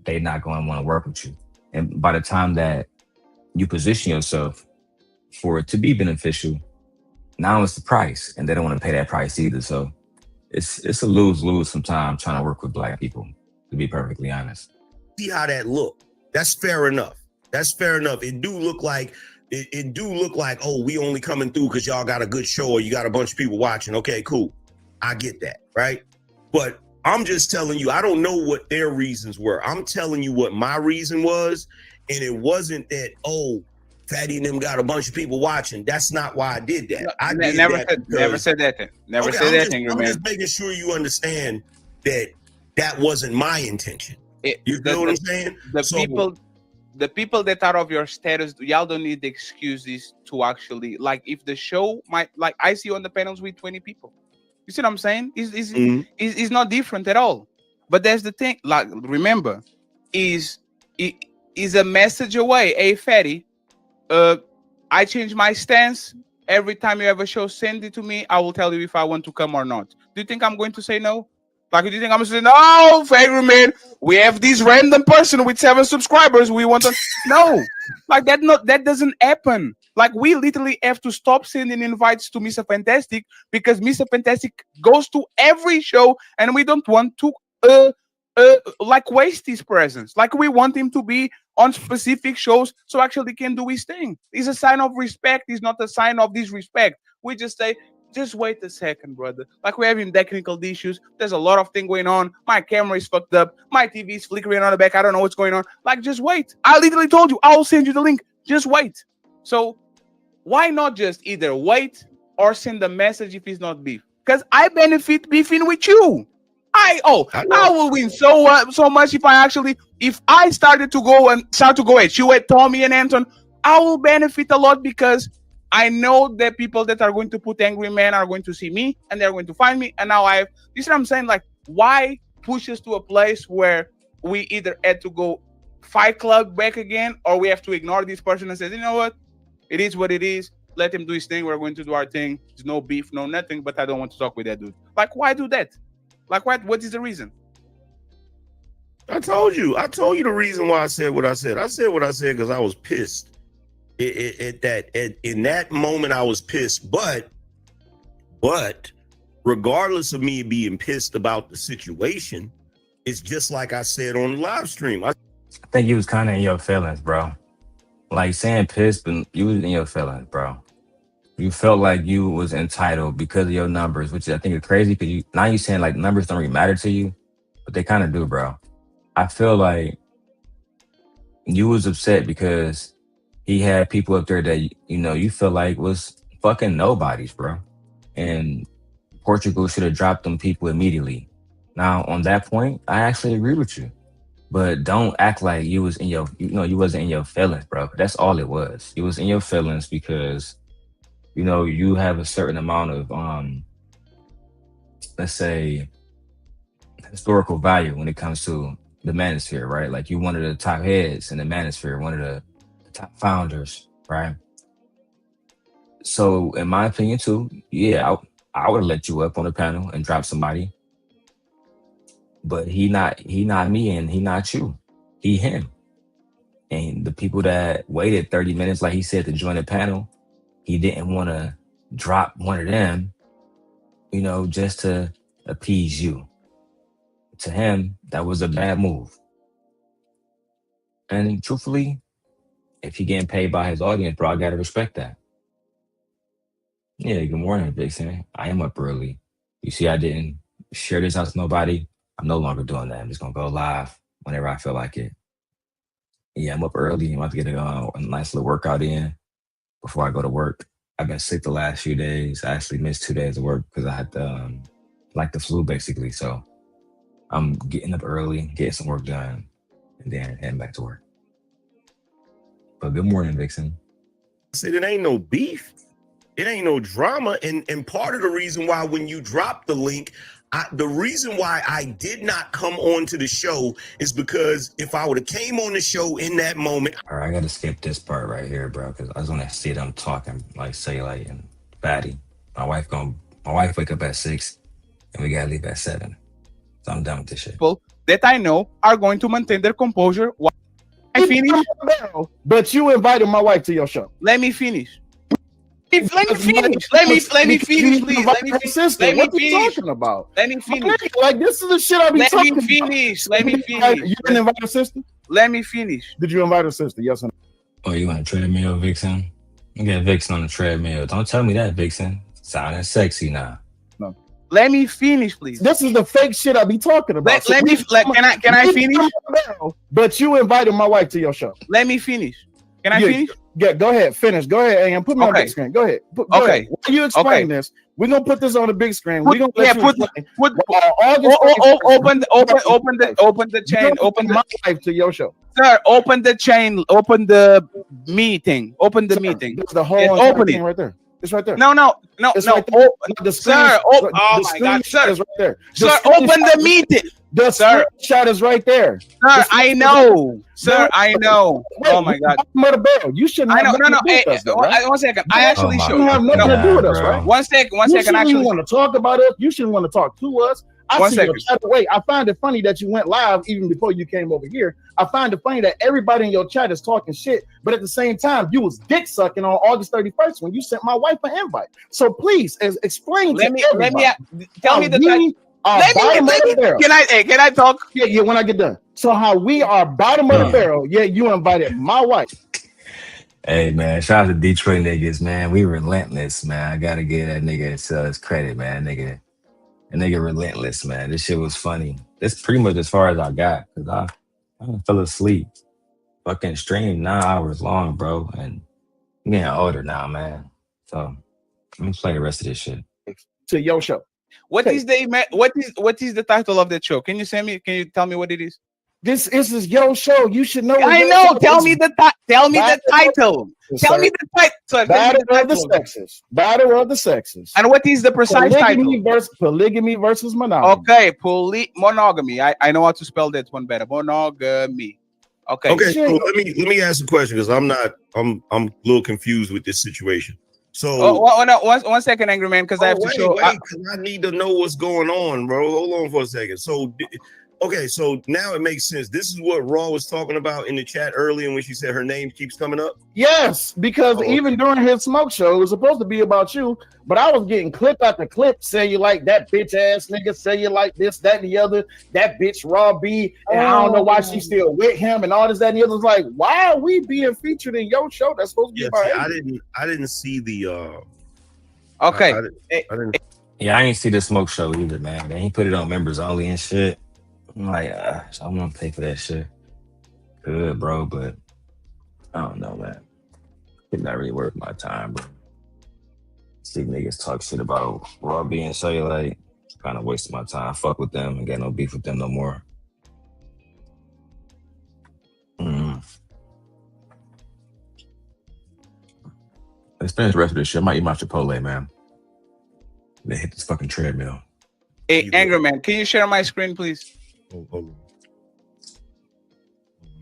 they're not going to want to work with you. And by the time that you position yourself for it to be beneficial, now it's the price, and they don't want to pay that price either. So it's a lose-lose sometimes trying to work with Black people, to be perfectly honest. see how that look. That's fair enough. That's fair enough. It do look like, oh, we only coming through because y'all got a good show or you got a bunch of people watching. Okay, cool. I get that, right? But I'm just telling you, I don't know what their reasons were. I'm telling you what my reason was. And it wasn't that, oh, Fatty and them got a bunch of people watching. That's not why I did that. No, I did never that said, because, never said that thing. Never okay, said that I'm thing, just making sure you understand that that wasn't my intention. You know what I'm saying? The people that are of your status, y'all don't need the excuses to actually, like, if the show might, like, I see you on the panels with 20 people. You see what I'm saying? It's not different at all. But there's the thing, like, remember, is a message away. Hey, Fatty, I change my stance. Every time you have a show, send it to me. I will tell you if I want to come or not. Do you think I'm going to say no? Like, do you think I'm going to say, no, Angryman, we have this random person with 7 subscribers. We want to... No. Like, that doesn't happen. Like, we literally have to stop sending invites to Mr. Fantastic because Mr. Fantastic goes to every show and we don't want to like waste his presence. Like, we want him to be on specific shows so actually he can do his thing. It's a sign of respect. It's not a sign of disrespect. We just say, just wait a second, brother. Like, we're having technical issues. There's a lot of things going on. My camera is fucked up. My TV is flickering on the back. I don't know what's going on. Like, just wait. I literally told you, I'll send you the link. Just wait. So why not just either wait or send a message if it's not beef? Because I benefit beefing with you. I will win so much if I start to go at you, at Tommy and Anton. I will benefit a lot because I know that people that are going to put Angryman are going to see me and they're going to find me. And now you see what I'm saying? Like, why push us to a place where we either had to go Fight Club back again, or we have to ignore this person and say, you know what? It is what it is. Let him do his thing. We're going to do our thing. There's no beef, no nothing, but I don't want to talk with that dude. Like, why do that? Like, what is the reason? I told you the reason why I said what I said. I said what I said because I was pissed. In that moment, I was pissed. But regardless of me being pissed about the situation, it's just like I said on the live stream. I think you was kind of in your feelings, bro. Like, saying pissed, but you was in your feelings, bro. You felt like you was entitled because of your numbers, which I think is crazy because now you're saying like numbers don't really matter to you, but they kind of do, bro. I feel like you was upset because he had people up there that, you know, you feel like was fucking nobodies, bro. And Portugal should have dropped them people immediately. Now, on that point, I actually agree with you. But don't act like you was in your, you wasn't in your feelings, bro. That's all it was. You was in your feelings because, you know, you have a certain amount of, let's say, historical value when it comes to the Manosphere, right? Like, you one of the top heads in the Manosphere, one of the top founders, right? So, in my opinion, too, yeah, I would let you up on the panel and drop somebody. But he not me and he not you. He him. And the people that waited 30 minutes, like he said, to join the panel, he didn't want to drop one of them, you know, just to appease you. To him, that was a bad move. And truthfully, if he getting paid by his audience, bro, I gotta respect that. Yeah, good morning, Vixen. I am up early. You see, I didn't share this out to nobody. I'm no longer doing that. I'm just gonna go live whenever I feel like it. Yeah, I'm up early. I'm about to get a nice little workout in before I go to work. I've been sick the last few days. I actually missed 2 days of work because I had like the flu basically. So I'm getting up early, getting some work done, and then heading back to work. But good morning, Vixen. I said it ain't no beef. It ain't no drama. And part of the reason why when you drop the link, the reason why I did not come on to the show is because if I would have came on the show in that moment. All right, I gotta skip this part right here, bro, because I just want to see them talking like cellulite and fatty. My wife wake up at 6 and we gotta leave at 7. So I'm done with this shit. People that I know are going to maintain their composure while I finish. But you invited my wife to your show. Let me finish. Let me finish. Let me finish, please. Let me finish. What are you talking about? Let me finish. Like, this is the shit I be talking about. Let me finish. You didn't invite her sister? Let me finish. Did you invite her sister? Yes or no? Oh, you on a treadmill, Vixen? You got Vixen on the treadmill. Don't tell me that, Vixen. Sounding sexy now. No. Let me finish, please. This is the fake shit I be talking about. Can I finish? But you invited my wife to your show. Let me finish. Can I finish? Yeah, go ahead. Finish. Go ahead, and put me on the big screen. Go ahead. Go ahead. While you explain this, we're gonna put this on the big screen. We're gonna let you open the chain. Open my wife to your show. Sir, open the chain. Open the meeting. Open the meeting. There's the whole opening right there. It's right there. No. It's right there. Sir, oh my God, sir. Is right there. Sir, open the meeting. The screenshot is right there. Sir, I know. Sir, I know. Oh my God. Mother Bell, you shouldn't have nothing to do with us, though, right? One second. I actually should. You have nothing to do with us, right? One second. You shouldn't want to talk about us. You shouldn't want to talk to us. I see your chat away. I find it funny that you went live even before you came over here. I find it funny that everybody in your chat is talking shit, but at the same time, you was dick sucking on August 31st when you sent my wife an invite. So please, explain to everybody. Tell me the title. Can I talk? Yeah, when I get done. So how we are bottom of the barrel. Yeah, you invited my wife. Hey man, shout out to Detroit niggas, man. We relentless, man. I gotta give that nigga his credit, man. Nigga relentless, man. This shit was funny. That's pretty much as far as I got because I fell asleep. Fucking stream 9 hours long, bro. And I'm getting older now, man. So let me play the rest of this shit. To your show. What is the title of that show? Can you tell me what it is? This is your show. You should know. I know. Tell me the title. Tell me the title. Battle of the Sexes. And what is the precise title? Polygamy versus monogamy. Okay, monogamy. I know how to spell that one better. Monogamy. Okay. So let me ask a question because I'm a little confused with this situation. So one second, Angryman, because I have to show. I need to know what's going on, bro. Hold on for a second. So. Okay, so now it makes sense. This is what Raw was talking about in the chat earlier when she said her name keeps coming up. Yes, because even during his smoke show, it was supposed to be about you, but I was getting clip after clip. Say you like that bitch ass nigga. Say you like this, that, and the other. That bitch Raw B, and I don't know why she's still with him, and all this, that, and the other. Like, why are we being featured in your show? That's supposed to be about. I didn't see the. Okay. I didn't. Yeah, I ain't see the smoke show either, man. He put it on members only and shit. I'm like, so I'm gonna pay for that shit. Good, bro, but I don't know, man. It's not really worth my time, bro. See niggas talk shit about Raw being cellulite. Kind of wasting my time. Fuck with them and got no beef with them no more. Let's finish the rest of this shit. I might eat my Chipotle, man. They hit this fucking treadmill. Hey, Angryman, can you share my screen, please? Hold on.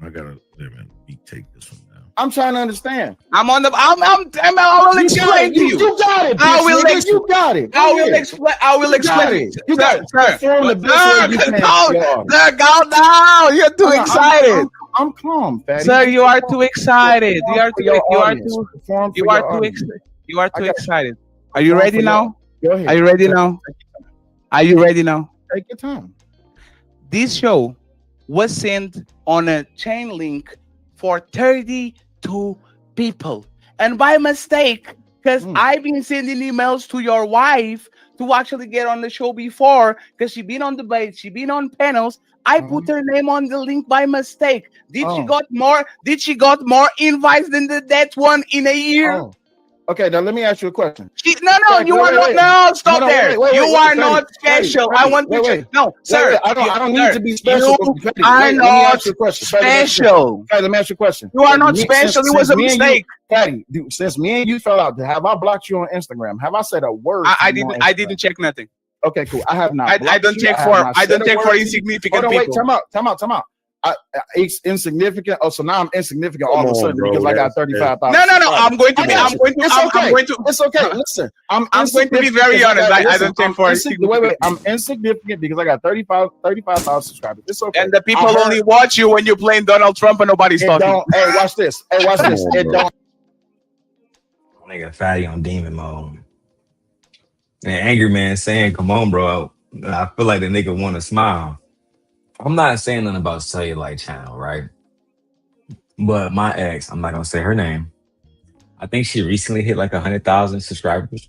I gotta take this one down. I'm trying to understand. I will explain to you. You got it. You got it. I will explain. You got it. Sir, calm down. You're too excited. I'm calm, fatty. Sir, you are too excited. You are too excited. Are you ready now? Go ahead. Are you ready now? Take your time. This show was sent on a chain link for 30 two people. And by mistake, because I've been sending emails to your wife to actually get on the show before, because she been on debates, she been on panels. I put her name on the link by mistake. Did she got more? Did she got more invites than that one in a year? Okay, now let me ask you a question. No, you are not. No, stop there. You are not special. I want to check. No, sir. I don't need to be special. You are not special. Okay, let me ask you a question. You are not special. It was a mistake. Patty, since me and you fell out, have I blocked you on Instagram? Have I said a word? I didn't check nothing. Okay, cool. I have not. I don't check for insignificant people. Wait, time out. It's insignificant. Oh, so now I'm insignificant all of a sudden because I got 35,000. No. I'm going to. It's okay. Listen, I'm going to be very honest. I don't check for insignificant. Wait. I'm insignificant because I got 35,000 subscribers. It's okay. And the people only watch you when you're playing Donald Trump and nobody's talking. Hey, watch this. It don't. Nigga fatty on demon mode. And Angryman saying, "Come on, bro." I feel like the nigga want to smile. I'm not saying nothing about Cellulite Channel, right? But my ex, I'm not gonna say her name. I think she recently hit like 100,000 subscribers.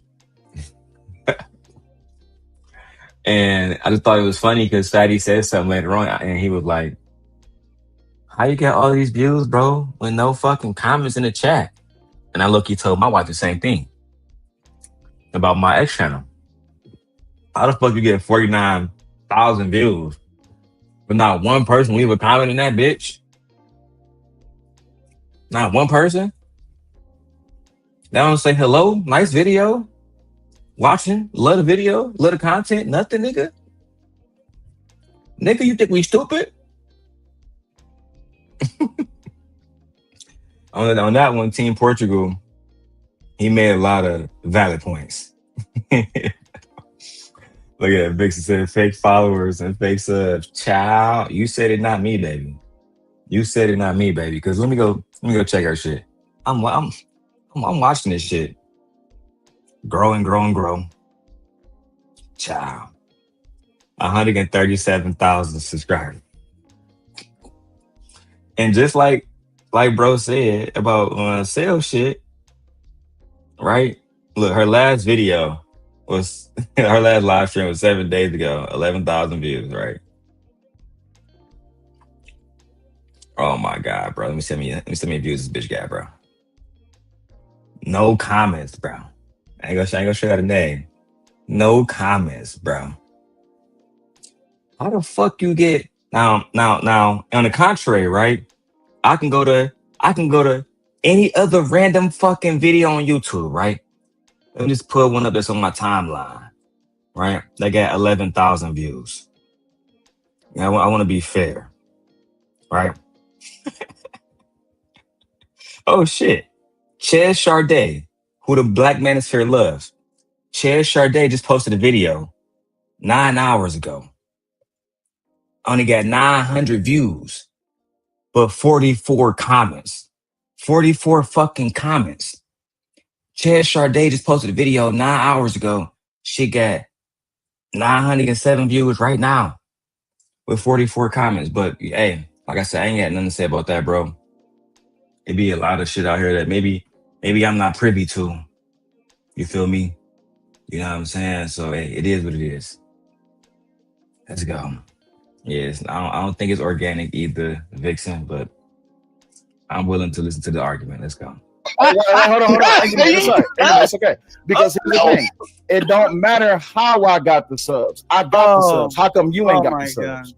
And I just thought it was funny because Fatty said something later on, and he was like, "How you get all these views, bro, with no fucking comments in the chat?" And I look, he told my wife the same thing about my ex channel. How the fuck you get 49,000 views? But not one person leave a comment in that bitch. Not one person. They don't say hello, nice video, watching, love the video, love the content, nothing, nigga. Nigga, you think we stupid? on that one, Team Portugal, he made a lot of valid points. Look at that. Vixen said fake followers and fake subs. Child, you said it, not me, baby. You said it, not me, baby. Because let me go check her shit. I'm watching this shit. Grow and grow and grow. Child. 137,000 subscribers. And just like bro said about sales shit, right? Look, her last video was her last live stream was 7 days ago, 11,000 views, right? Oh my god, bro. Let me see how many views this bitch got, bro. No comments, bro. I ain't gonna show you the name. No comments, bro. How the fuck you get now? On the contrary, right? I can go to any other random fucking video on YouTube, right? Let me just put one up that's on my timeline, right? They got 11,000 views. I want to be fair, right? Oh shit. Jas Noelle, who the Black Manosphere loves. Jas Noelle just posted a video 9 hours ago. Only got 900 views, but 44 comments. 44 fucking comments. Jas Noelle just posted a video 9 hours ago. She got 907 views right now with 44 comments. But hey, like I said, I ain't got nothing to say about that, bro. It be a lot of shit out here that maybe I'm not privy to. You feel me? You know what I'm saying? So hey, it is what it is. Let's go. Yes, I don't think it's organic either, Vixen, but I'm willing to listen to the argument. Let's go. Hold on. It's okay. Because here's the thing. It don't matter how I got the subs. I got the subs. How come you ain't got the subs?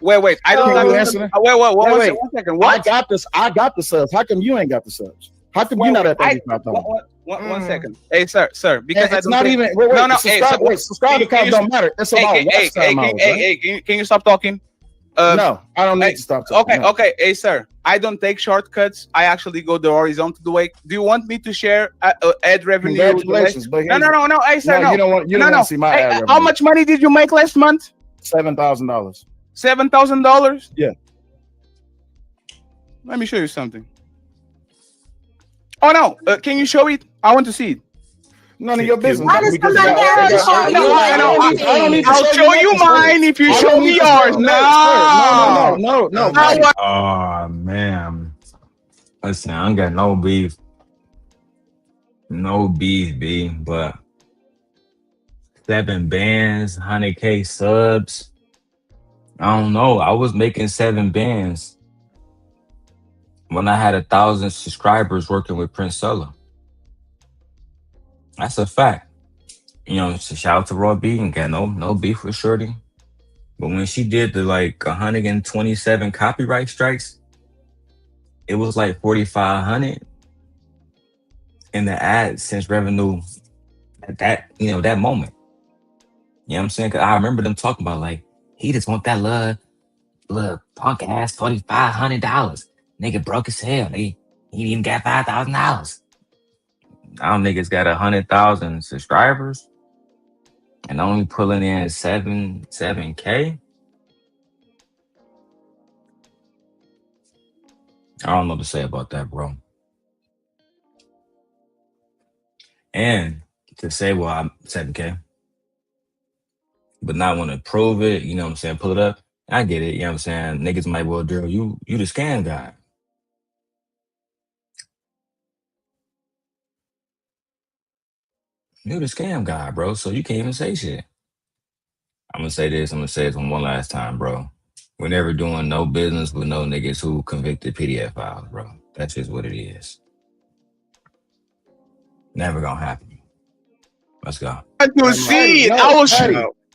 Wait. I don't have One second. What? I got the subs. How come you ain't got the subs? How come you not at 35,000? One second. Hey, sir. Because it's not even. Subscribe because don't matter. It's about watch time. Hey, can you stop talking? No, I don't need to stop talking. Okay. Hey, sir. I don't take shortcuts. I actually go the horizontal way. Do you want me to share ad revenue? Congratulations, but no. Hey, sir, no. You don't want to see my ad revenue. How much money did you make last month? $7,000. $7,000? Yeah. Let me show you something. Oh no! Can you show it? I want to see it. None of your business. Why does somebody I'll show you mine if you show me yours. No. Oh man. Listen, I ain't got no beef. No beef, B, but 7 bands, 100K subs. I don't know. I was making 7 bands when I had 1,000 subscribers working with Princella. That's a fact. You know, so shout out to Raw B and got no beef with Shorty. But when she did the like 127 copyright strikes, it was like 4,500 in the AdSense revenue at that moment. You know what I'm saying? 'Cause I remember them talking about like, he just want that little punk ass $4,500. Nigga broke as hell. He even got $5,000. Now niggas got 100,000 subscribers and only pulling in 7K. I don't know what to say about that, bro. And to say, well, I'm 7K, but not want to prove it, you know what I'm saying? Pull it up. I get it, you know what I'm saying? Niggas might, well, Darrel, you the scam guy. You the scam guy, bro. So you can't even say shit. I'm gonna say this one last time, bro. We're never doing no business with no niggas who convicted PDF files, bro. That's just what it is. Never gonna happen. Let's go. You see it. I was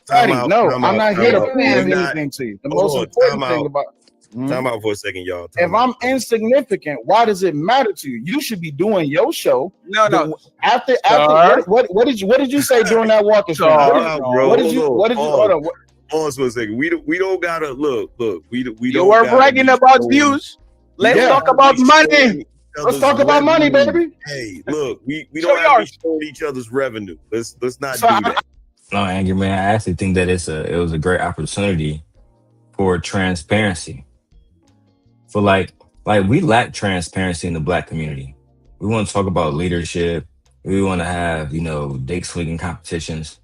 Patty, no, I'm not here to out. prove anything to you. The most important thing about time out for a second, y'all. If I'm insignificant, why does it matter to you? You should be doing your show. No. After what did you say during that walking? What did you order? Pause for a second. We don't gotta look. We don't. You were bragging about views. Let's talk about money. Let's talk about money, baby. Hey, look, we don't have to be showing each other's revenue. Let's not do that. No, Angryman, I actually think that it was a great opportunity for transparency. For like we lack transparency in the Black community. We want to talk about leadership. We want to have, dick swinging competitions.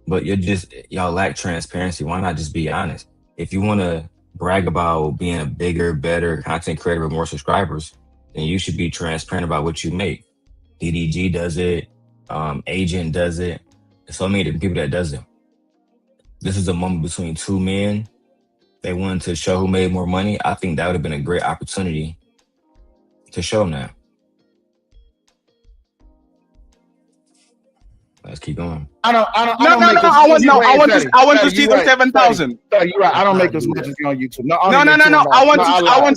But y'all lack transparency. Why not just be honest? If you want to brag about being a bigger, better content creator with more subscribers, then you should be transparent about what you make. DDG does it. Agent does it. There's so many different people that does it. This is a moment between two men. They wanted to show who made more money. I think that would have been a great opportunity to show them that. Let's keep going. I want to see the 7,000. You're right. I don't make as much as you on YouTube. No. I want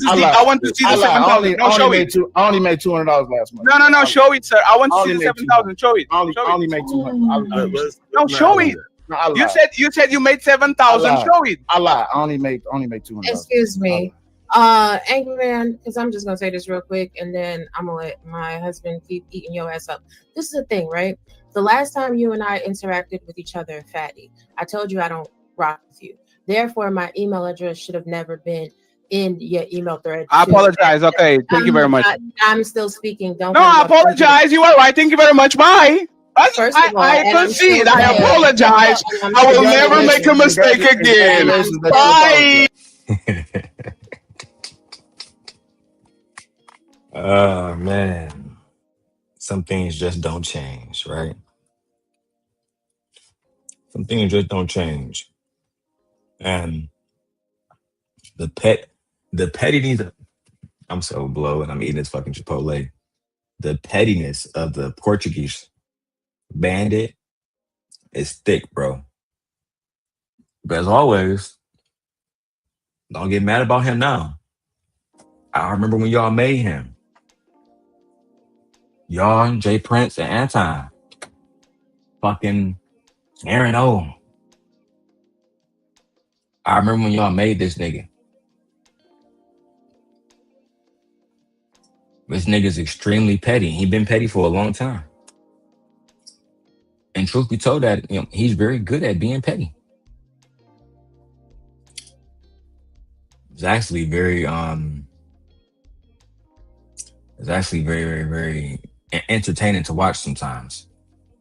to see the 7,000. No, show it. I only made $200 last month. No. Show it, sir. I want to see the 7,000. Show it. I only made 200. No, show it. You said you made 7,000. Show it. I lied. I only made 200. Excuse me. Angryman, because I'm just gonna say this real quick and then I'm gonna let my husband keep eating your ass up. This is the thing, right? The last time you and I interacted with each other, Fatty, I told you I don't rock with you. Therefore, my email address should have never been in your email thread. I apologize. Okay, thank you very much. I'm still speaking. Don't. No, I apologize. You are right. Thank you very much. Bye. I concede. I apologize. I will never make a mistake again. Bye. Oh man, some things just don't change, right? Some things just don't change, and the pettiness. I'm so blown. I'm eating this fucking Chipotle. The pettiness of the Portuguese bandit is thick, bro. But as always, don't get mad about him now. I remember when y'all made him. Y'all, Jay Prince, and Anton. Fucking Aaron O. I remember when y'all made this nigga. This nigga's extremely petty. He been petty for a long time. And truth be told, that he's very good at being petty. It's actually very very, very entertaining to watch sometimes.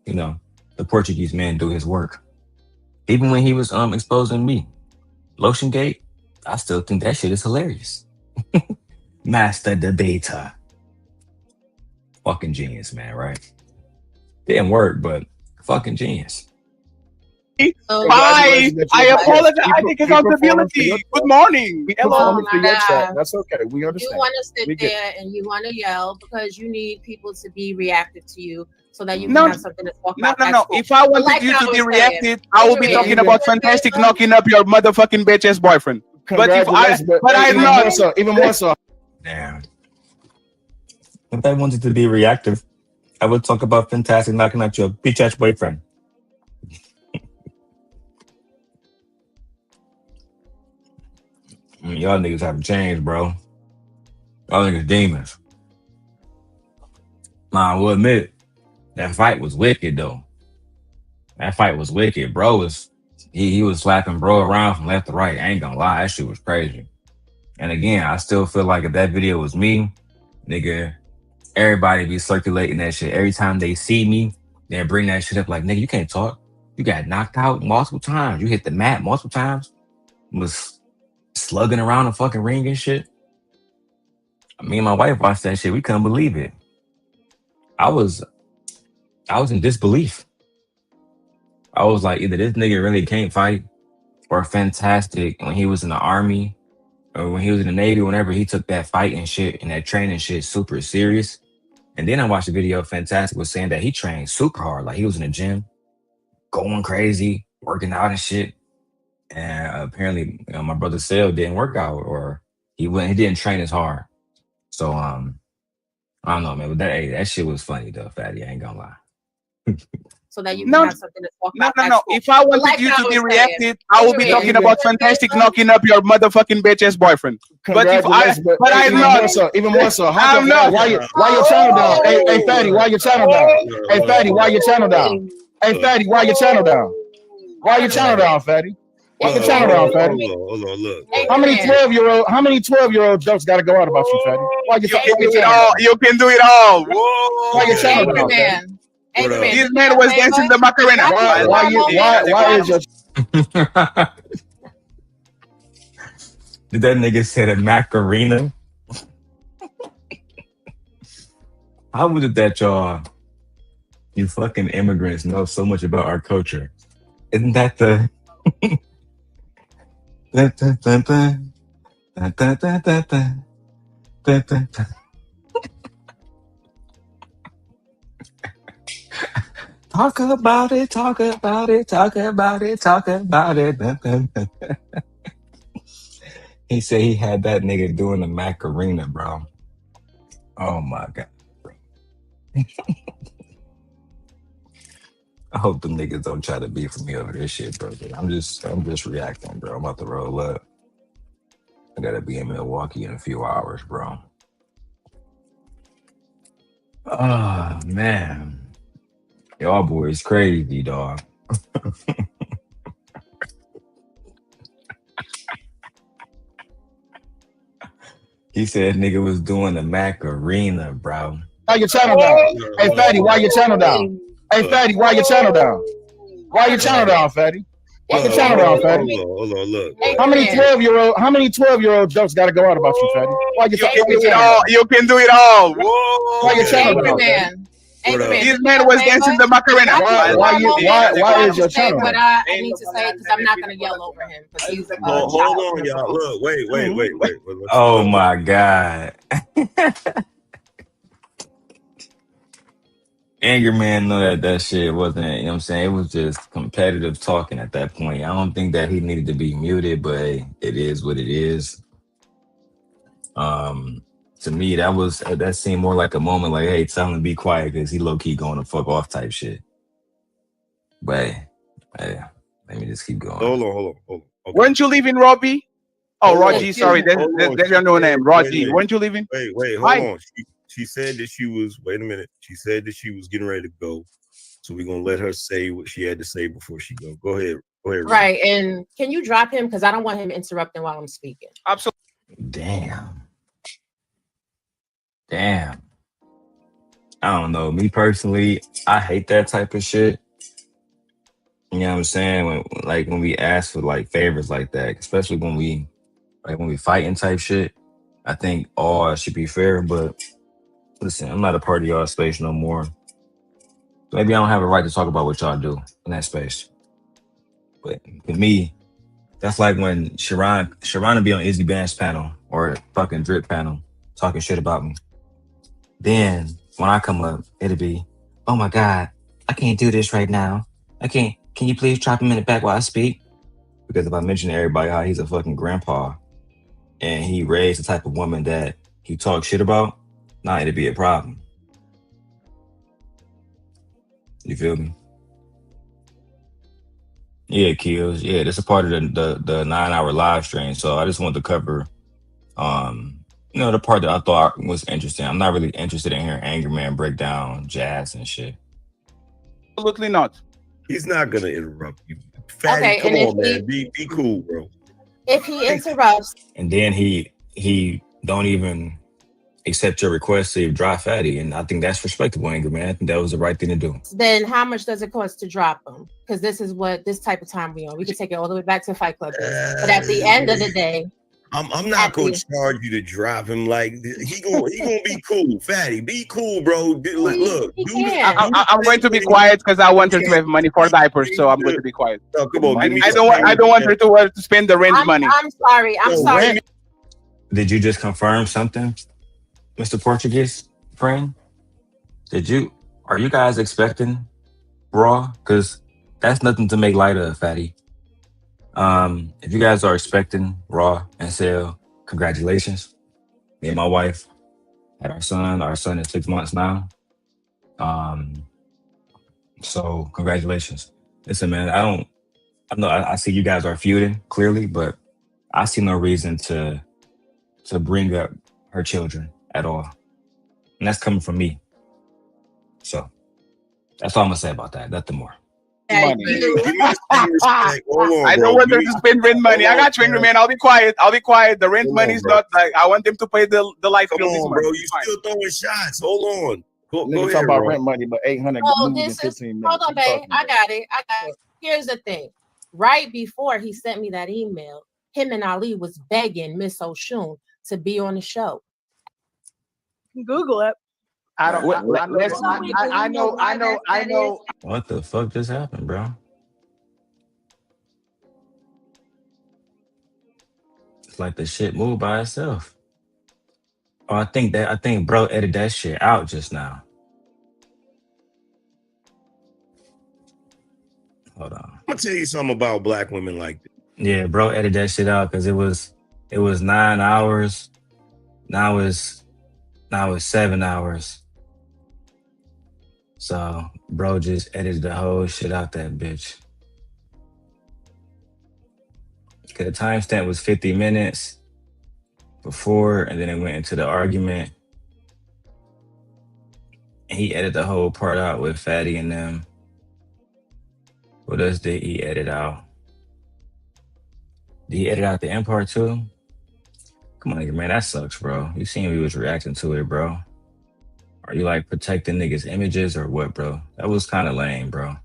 The Portuguese man do his work. Even when he was exposing me. Lotion Gate, I still think that shit is hilarious. Master debater. fucking genius, man. Right? Didn't work, but fucking genius. Bye. I apologize. I take accountability. Good morning. Hello. That's okay. We understand. You want to sit there and you want to yell because you need people to be reactive to you so that you can have something to talk about. No. If I wanted you to be reactive, I will be talking about Fantastic knocking up your motherfucking bitch ass boyfriend. But I'm not. Even more so. Damn. If I wanted to be reactive, I would talk about Fantastic knocking out your bitch ass boyfriend. Y'all niggas haven't changed, bro. Y'all niggas demons. Nah, I will admit, that fight was wicked, though. That fight was wicked. Bro was, he was slapping bro around from left to right. I ain't gonna lie, that shit was crazy. And again, I still feel like if that video was me, nigga, everybody be circulating that shit. Every time they see me, they bring that shit up like, nigga, you can't talk. You got knocked out multiple times. You hit the mat multiple times. Was slugging around the fucking ring and shit. Me and my wife watched that shit. We couldn't believe it. I was in disbelief. I was like, either this nigga really can't fight, or Fantastic when he was in the army, or when he was in the Navy, whenever he took that fight and shit and that training shit super serious. And then I watched the video. Fantastic was saying that he trained super hard. Like he was in the gym, going crazy, working out and shit. And apparently, my brother Sale didn't work out, or he didn't train as hard. So I don't know, man. But that shit was funny though, Fatty. I ain't gonna lie. So that you can have something to talk about. No. If I wanted you to be reactive, I will be talking about Fantastic knocking up your motherfucking bitch ass boyfriend. But I'm not. Even more so. I'm not. Why your channel down? Hey, Fatty, why your channel down? Hey, Fatty, why your channel down? Hey, Fatty, why your channel down? Why your channel down, Fatty? Why your channel down, Fatty? Hold on, look. How many 12-year-old jokes got to go out about you, Fatty? Why you can do it all. You can do it all. Whoa. Why your channel down, Fatty? This man was dancing the Macarena. Why is your... Did that nigga say the Macarena? How was it that you fucking immigrants know so much about our culture? Isn't that the... Talk about it. He said he had that nigga doing the Macarena, bro. Oh my God, bro. I hope them niggas don't try to beef with me over this shit, bro. I'm just reacting, bro. I'm about to roll up. I gotta be in Milwaukee in a few hours, bro. Oh man. Y'all boys crazy, dog. He said nigga was doing the Macarena, bro. Why your channel down? Hey, Fatty, why your channel down? Hey, Fatty, why your channel down? Why your channel down, Fatty? Why your channel down, Fatty? Hold on, look. How many 12-year-old jokes got to go out about you, Fatty? Why your channel down? You can do it all. Whoa. Why your channel down? This man was dancing the Macarena. Why is your channel? What I need to say, because I'm not going to yell over him. Hold on, y'all. Look, wait. Oh my God. Angryman know that shit wasn't, you know what I'm saying? It was just competitive talking at that point. I don't think that he needed to be muted, but it is what it is. To me, that seemed more like a moment like, hey, tell him to be quiet because he low-key going to fuck off type shit. But hey, let me just keep going. Hold on. Okay. Weren't you leaving, Robbie? Oh, Rogie, sorry. That's your new name, Rogie. Weren't you leaving? Wait, hold on. She said that she was, wait a minute. She said that she was getting ready to go. So we're going to let her say what she had to say before she go. Go ahead. Right. And can you drop him? Because I don't want him interrupting while I'm speaking. Absolutely. Damn. I don't know. Me personally, I hate that type of shit. You know what I'm saying? When we ask for like favors like that, especially when we fighting type shit, I think all should be fair, but Listen, I'm not a part of y'all space no more. Maybe I don't have a right to talk about what y'all do in that space. But for me, that's like when Sharon would be on Izzy Band's panel or fucking Drip panel talking shit about me. Then when I come up, it'll be, oh my God, I can't do this right now. I can't. Can you please drop him in the back while I speak? Because if I mention to everybody how he's a fucking grandpa and he raised the type of woman that he talks shit about, nah, it'd be a problem. You feel me? Yeah, Kills. Yeah, that's a part of the 9-hour live stream. So I just wanted to cover, the part that I thought was interesting. I'm not really interested in hearing Angryman break down Jas and shit. Absolutely not. He's not gonna interrupt you. Fatty, Okay, come and on, man. Be cool, bro. If he interrupts, And then he don't even accept your request to drop Fatty, and I think that's respectable, Angryman. I think that was the right thing to do. then how much does it cost to drop him? Because this is what this type of time we on. We can take it all the way back to Fight Club days. But at the end of the day, I'm not gonna charge you to drop him. Like he gonna be cool. Fatty, be cool, bro. Look, I'm going to be quiet because I want her to have money for diapers, so I'm going to be quiet. No, come on, I don't want her to spend the rent money. I'm sorry. Did you just confirm something, Mr. Portuguese friend? Are you guys expecting Raw? Because that's nothing to make light of, Fatty. If you guys are expecting Raw and Sale, congratulations. Me and my wife had our son. Our son is 6 months now. So congratulations. Listen, man, I see you guys are feuding clearly, but I see no reason to bring up her children at all. And that's coming from me. So that's all I'm gonna say about that. Nothing more. I don't want them to spend rent money. I got you, Angryman. I'll be quiet. The rent money is not like I want them to pay the light bill. Come on, bro. You still throwing shots. Hold on. Go Nigga ahead, talk about bro. rent money, but 800 Oh, moves in 15 minutes. hold on, babe. I got it. Here's the thing. Right before he sent me that email, him and Ali was begging Miss Oshun to be on the show. Google it. I know. What the fuck just happened, bro? It's like the shit moved by itself. Oh, I think bro edited that shit out just now. Hold on. I'm gonna tell you something about black women like this. Yeah, bro edited that shit out because it was 9 hours. Now it's 7 hours. So bro just edited the whole shit out that bitch. Cause the timestamp was 50 minutes before, and then it went into the argument. And he edited the whole part out with Fatty and them. What else did he edit out? Did he edit out the end part too? Come on, man, that sucks, bro. You seen we was reacting to it, bro. Are you like protecting niggas' images or what, bro? That was kind of lame, bro.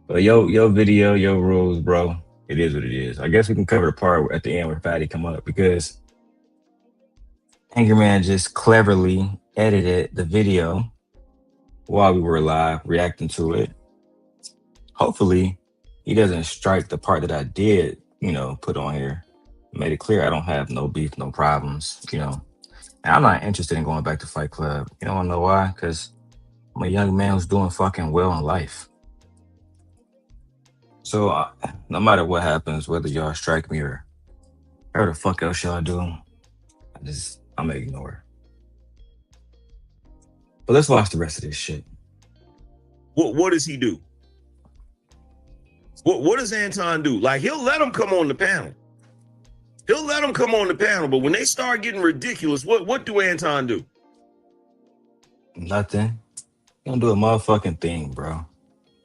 But your video, your rules, bro. It is what it is. I guess we can cover the part at the end where Fatty come up because Angryman just cleverly edited the video while we were live reacting to it. Hopefully, he doesn't strike the part that I did, put on here. Made it clear I don't have no beef, no problems, And I'm not interested in going back to Fight Club. You don't know why? Because I'm a young man who's doing fucking well in life. So no matter what happens, whether y'all strike me or whatever the fuck else y'all do, I'm gonna ignore. But let's watch the rest of this shit. What does he do? What does Anton do? Like, he'll let him come on the panel. But when they start getting ridiculous, what do Anton do? Nothing. He don't do a motherfucking thing, bro.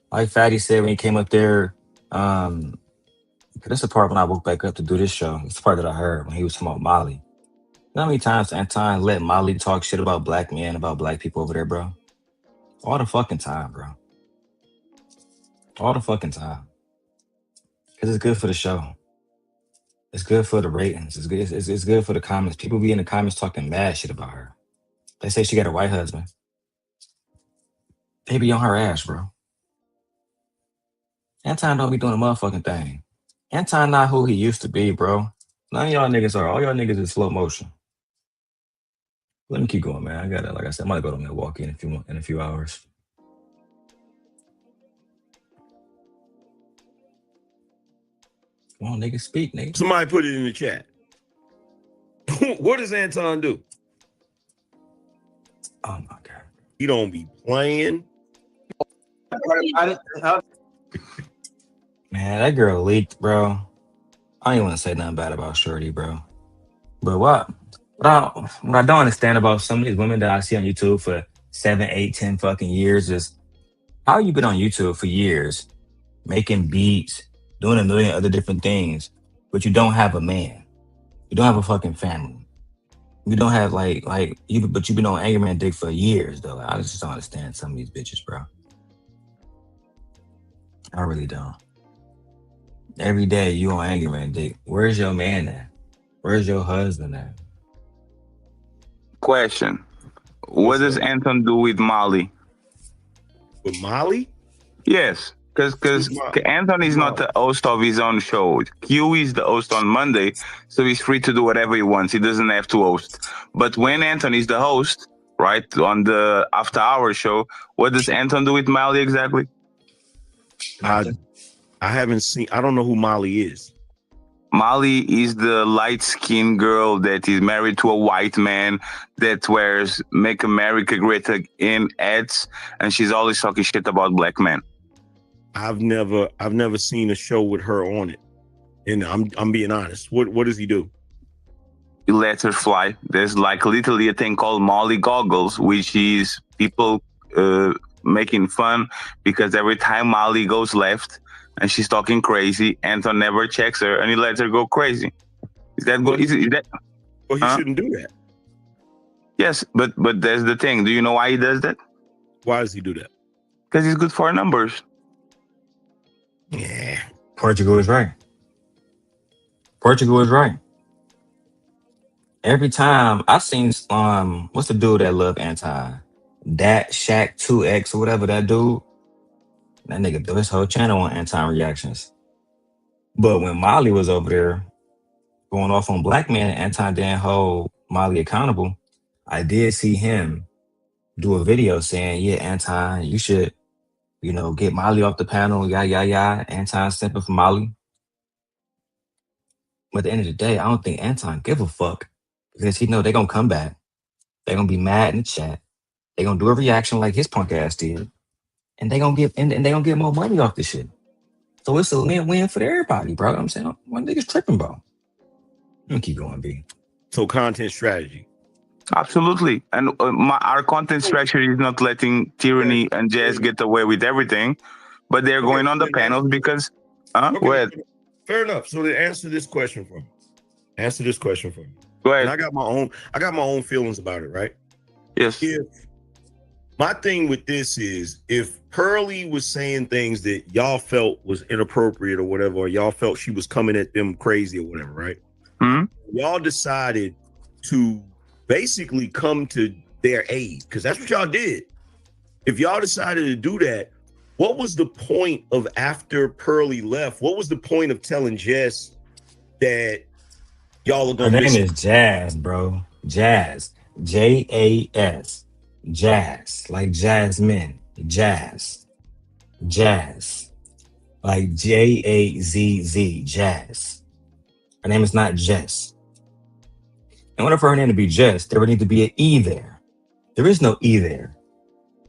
Like Fatty said when he came up there, this is the part when I woke back up to do this show. It's the part that I heard when he was talking about Molly. You know how many times Anton let Molly talk shit about black men, about black people over there, bro? All the fucking time, bro. All the fucking time. Because it's good for the show. It's good for the ratings. It's good for the comments. People be in the comments talking mad shit about her. They say she got a white husband. They be on her ass, bro. Anton don't be doing a motherfucking thing. Anton not who he used to be, bro. None of y'all niggas are. All y'all niggas is slow motion. Let me keep going, man. I gotta, like I said, I'm gonna go to Milwaukee in a few hours. Come on, niggas, speak, nigga. Somebody put it in the chat. What does Anton do? Oh my god. He don't be playing. Man, that girl leaked, bro. I ain't want to say nothing bad about Shorty, bro. But what I don't understand about some of these women that I see on YouTube for 7, 8, 10 fucking years is how you been on YouTube for years, making beats, doing a million other different things, but you don't have a man. You don't have a fucking family. You don't have but you've been on Angryman dick for years though. I just don't understand some of these bitches, bro. I really don't. Every day you on Angryman dick. Where's your man at? Where's your husband at? Question. What does Anton do with Molly? With Molly? Yes. Because Anton is not the host of his own show. Q is the host on Monday, so he's free to do whatever he wants. He doesn't have to host. But when Anton is the host, right, on the after hour show, what does Anton do with Molly exactly? I haven't seen. I don't know who Molly is. Molly is the light-skinned girl that is married to a white man that wears "Make America Great Again" ads, and she's always talking shit about black men. I've never seen a show with her on it, and I'm being honest. What does he do? He lets her fly. There's like literally a thing called Molly Goggles, which is people making fun because every time Molly goes left and she's talking crazy, Anton never checks her and he lets her go crazy. Is that Well, he shouldn't do that. Yes, but there's the thing. Do you know why he does that? Why does he do that? Because he's good for numbers. Yeah. Portugal is right. Portugal is right. Every time I seen what's the dude that love Anton? That Shaq 2X or whatever that dude. That nigga built his whole channel on Anton reactions. But when Molly was over there going off on black men and Anton didn't hold Molly accountable, I did see him do a video saying, yeah, Anton, you should, get Molly off the panel, Anton simping for Molly. But at the end of the day, I don't think Anton give a fuck because he know they're gonna come back. They're gonna be mad in the chat. They're gonna do a reaction like his punk ass did. And they're gonna get more money off this shit. So it's a win-win for everybody, bro. I'm saying one nigga's tripping, bro. Let me keep going, B. So content strategy. Absolutely. And our content strategy is not letting Tyranny and Jas get away with everything, but they're going on the panels because Fair enough. So to answer this question for me. Go ahead. And I got my own feelings about it, right? Yes. My thing with this is if Pearly was saying things that y'all felt was inappropriate or whatever, or y'all felt she was coming at them crazy or whatever, right? Mm-hmm. Y'all decided to basically come to their aid because that's what y'all did. If y'all decided to do that, what was the point of after Pearly left? What was the point of telling Jas that y'all are going to Her name is Jas, bro. Jas. Jas. Jas. Like Jasmine. Jas. Jas. Like Jazz. Jas. Her name is not Jess. In order for her name to be Jess, there would need to be an E there. There is no E there.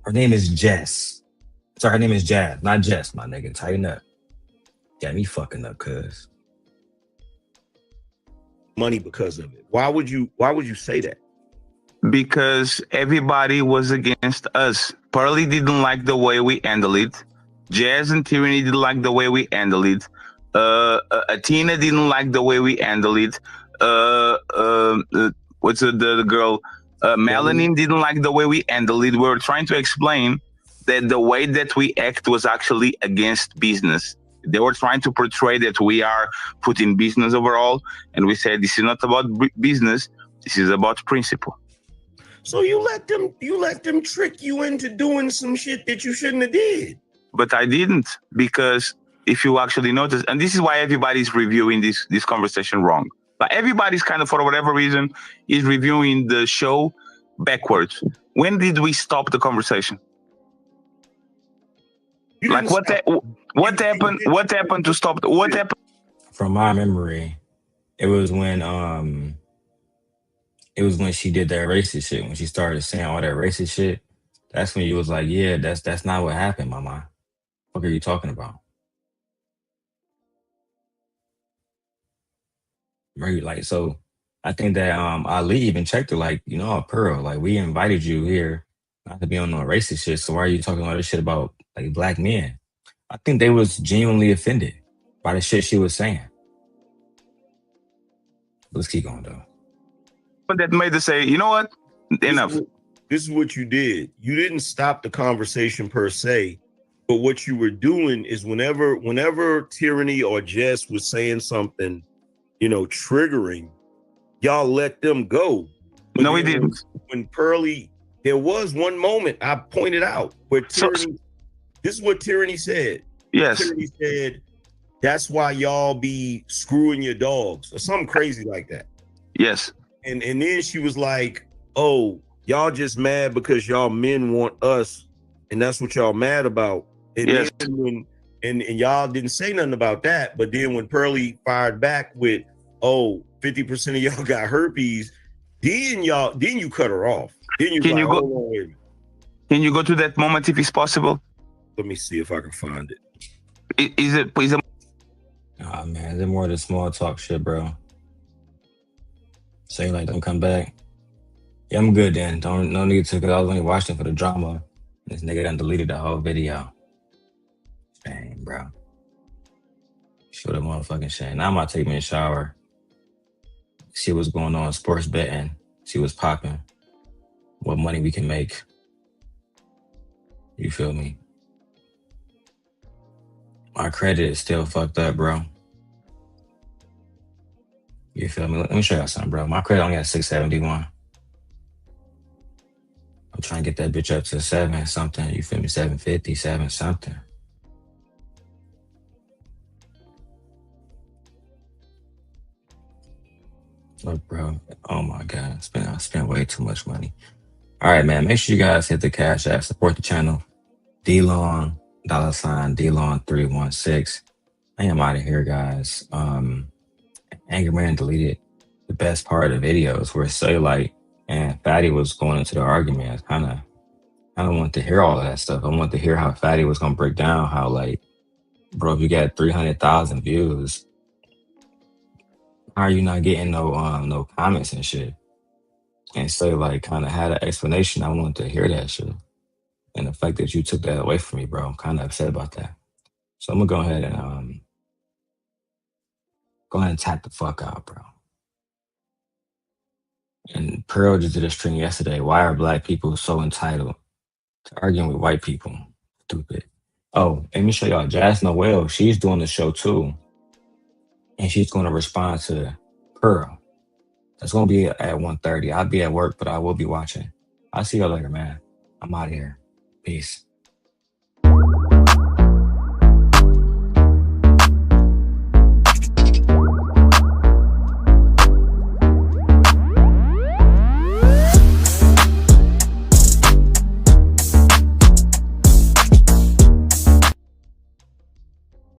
Her name is Jess. Sorry, her name is Jas, not Jess, my nigga. Tighten up. Got me fucking up, cuz. Money because of it. Why would you say that? Because everybody was against us. Pearly didn't like the way we handled it. Jas and Tyranny didn't like the way we handled it. Athena didn't like the way we handled it. What's the girl? Melanin didn't like the way we handled it. We were trying to explain that the way that we act was actually against business. They were trying to portray that we are putting business overall, and we said this is not about business. This is about principle. So you let them trick you into doing some shit that you shouldn't have did. But I didn't, because if you actually notice, and this is why everybody's reviewing this conversation wrong. But everybody's kind of, for whatever reason, is reviewing the show backwards. When did we stop the conversation? Like what happened? What happened to stop? What happened? From my memory, it was when she did that racist shit. When she started saying all that racist shit, that's when you was like, yeah, that's not what happened, mama. What are you talking about? Right, like, so I think that Ali even checked her, like, you know, Pearl, like, we invited you here not to be on no racist shit, so why are you talking all this shit about like black men? I think they was genuinely offended by the shit she was saying. Let's keep going though. But that made her say, you know what? Enough. This is what you did. You didn't stop the conversation per se, but what you were doing is whenever Tyranny or Jas was saying something, you know, triggering, y'all let them go. But no, we didn't. When Pearly, there was one moment I pointed out where Tyranny, this is what Tyranny said. Yes. Tyranny said, that's why y'all be screwing your dogs or something crazy like that. Yes. And then she was like, oh, y'all just mad because y'all men want us, and that's what y'all mad about. And yes. Then and y'all didn't say nothing about that. But then when Pearly fired back with, oh, 50% of y'all got herpes, then you cut her off. Then you can like, you go? Can you go to that moment if it's possible? Let me see if I can find it. Is it? Oh man, is it more of the small talk shit, bro? Say like, don't come back. Yeah, I'm good then. No need to, because I was only watching for the drama. This nigga done deleted the whole video. Shame, bro. Shoot a motherfucking shame. Now I'm about to take me a shower. See what's going on, sports betting. See what's popping. What money we can make. You feel me? My credit is still fucked up, bro. You feel me? Let me show y'all something, bro. My credit only at 671. I'm trying to get that bitch up to 7 something. You feel me? 750, 7 something. Look, bro. Oh my God. I spent way too much money. All right, man. Make sure you guys hit the Cash App. Support the channel. DLong, $316. I am out of here, guys. Angryman deleted the best part of the videos where Cellulite and Fatty was going into the argument. I kind of want to hear all of that stuff. I want to hear how Fatty was gonna break down how, like, bro, if you got 300,000 views, how are you not getting no comments and shit? And Cellulite kind of had an explanation. I wanted to hear that shit. And the fact that you took that away from me, bro, I'm kind of upset about that. So I'm gonna go ahead and tap the fuck out, bro. And Pearl just did a stream yesterday. Why are black people so entitled to arguing with white people? Stupid. Oh, let me show y'all Jas Noelle. She's doing the show too. And she's going to respond to Pearl. That's going to be at 1:30. I'll be at work, but I will be watching. I'll see y'all later, man. I'm out of here. Peace.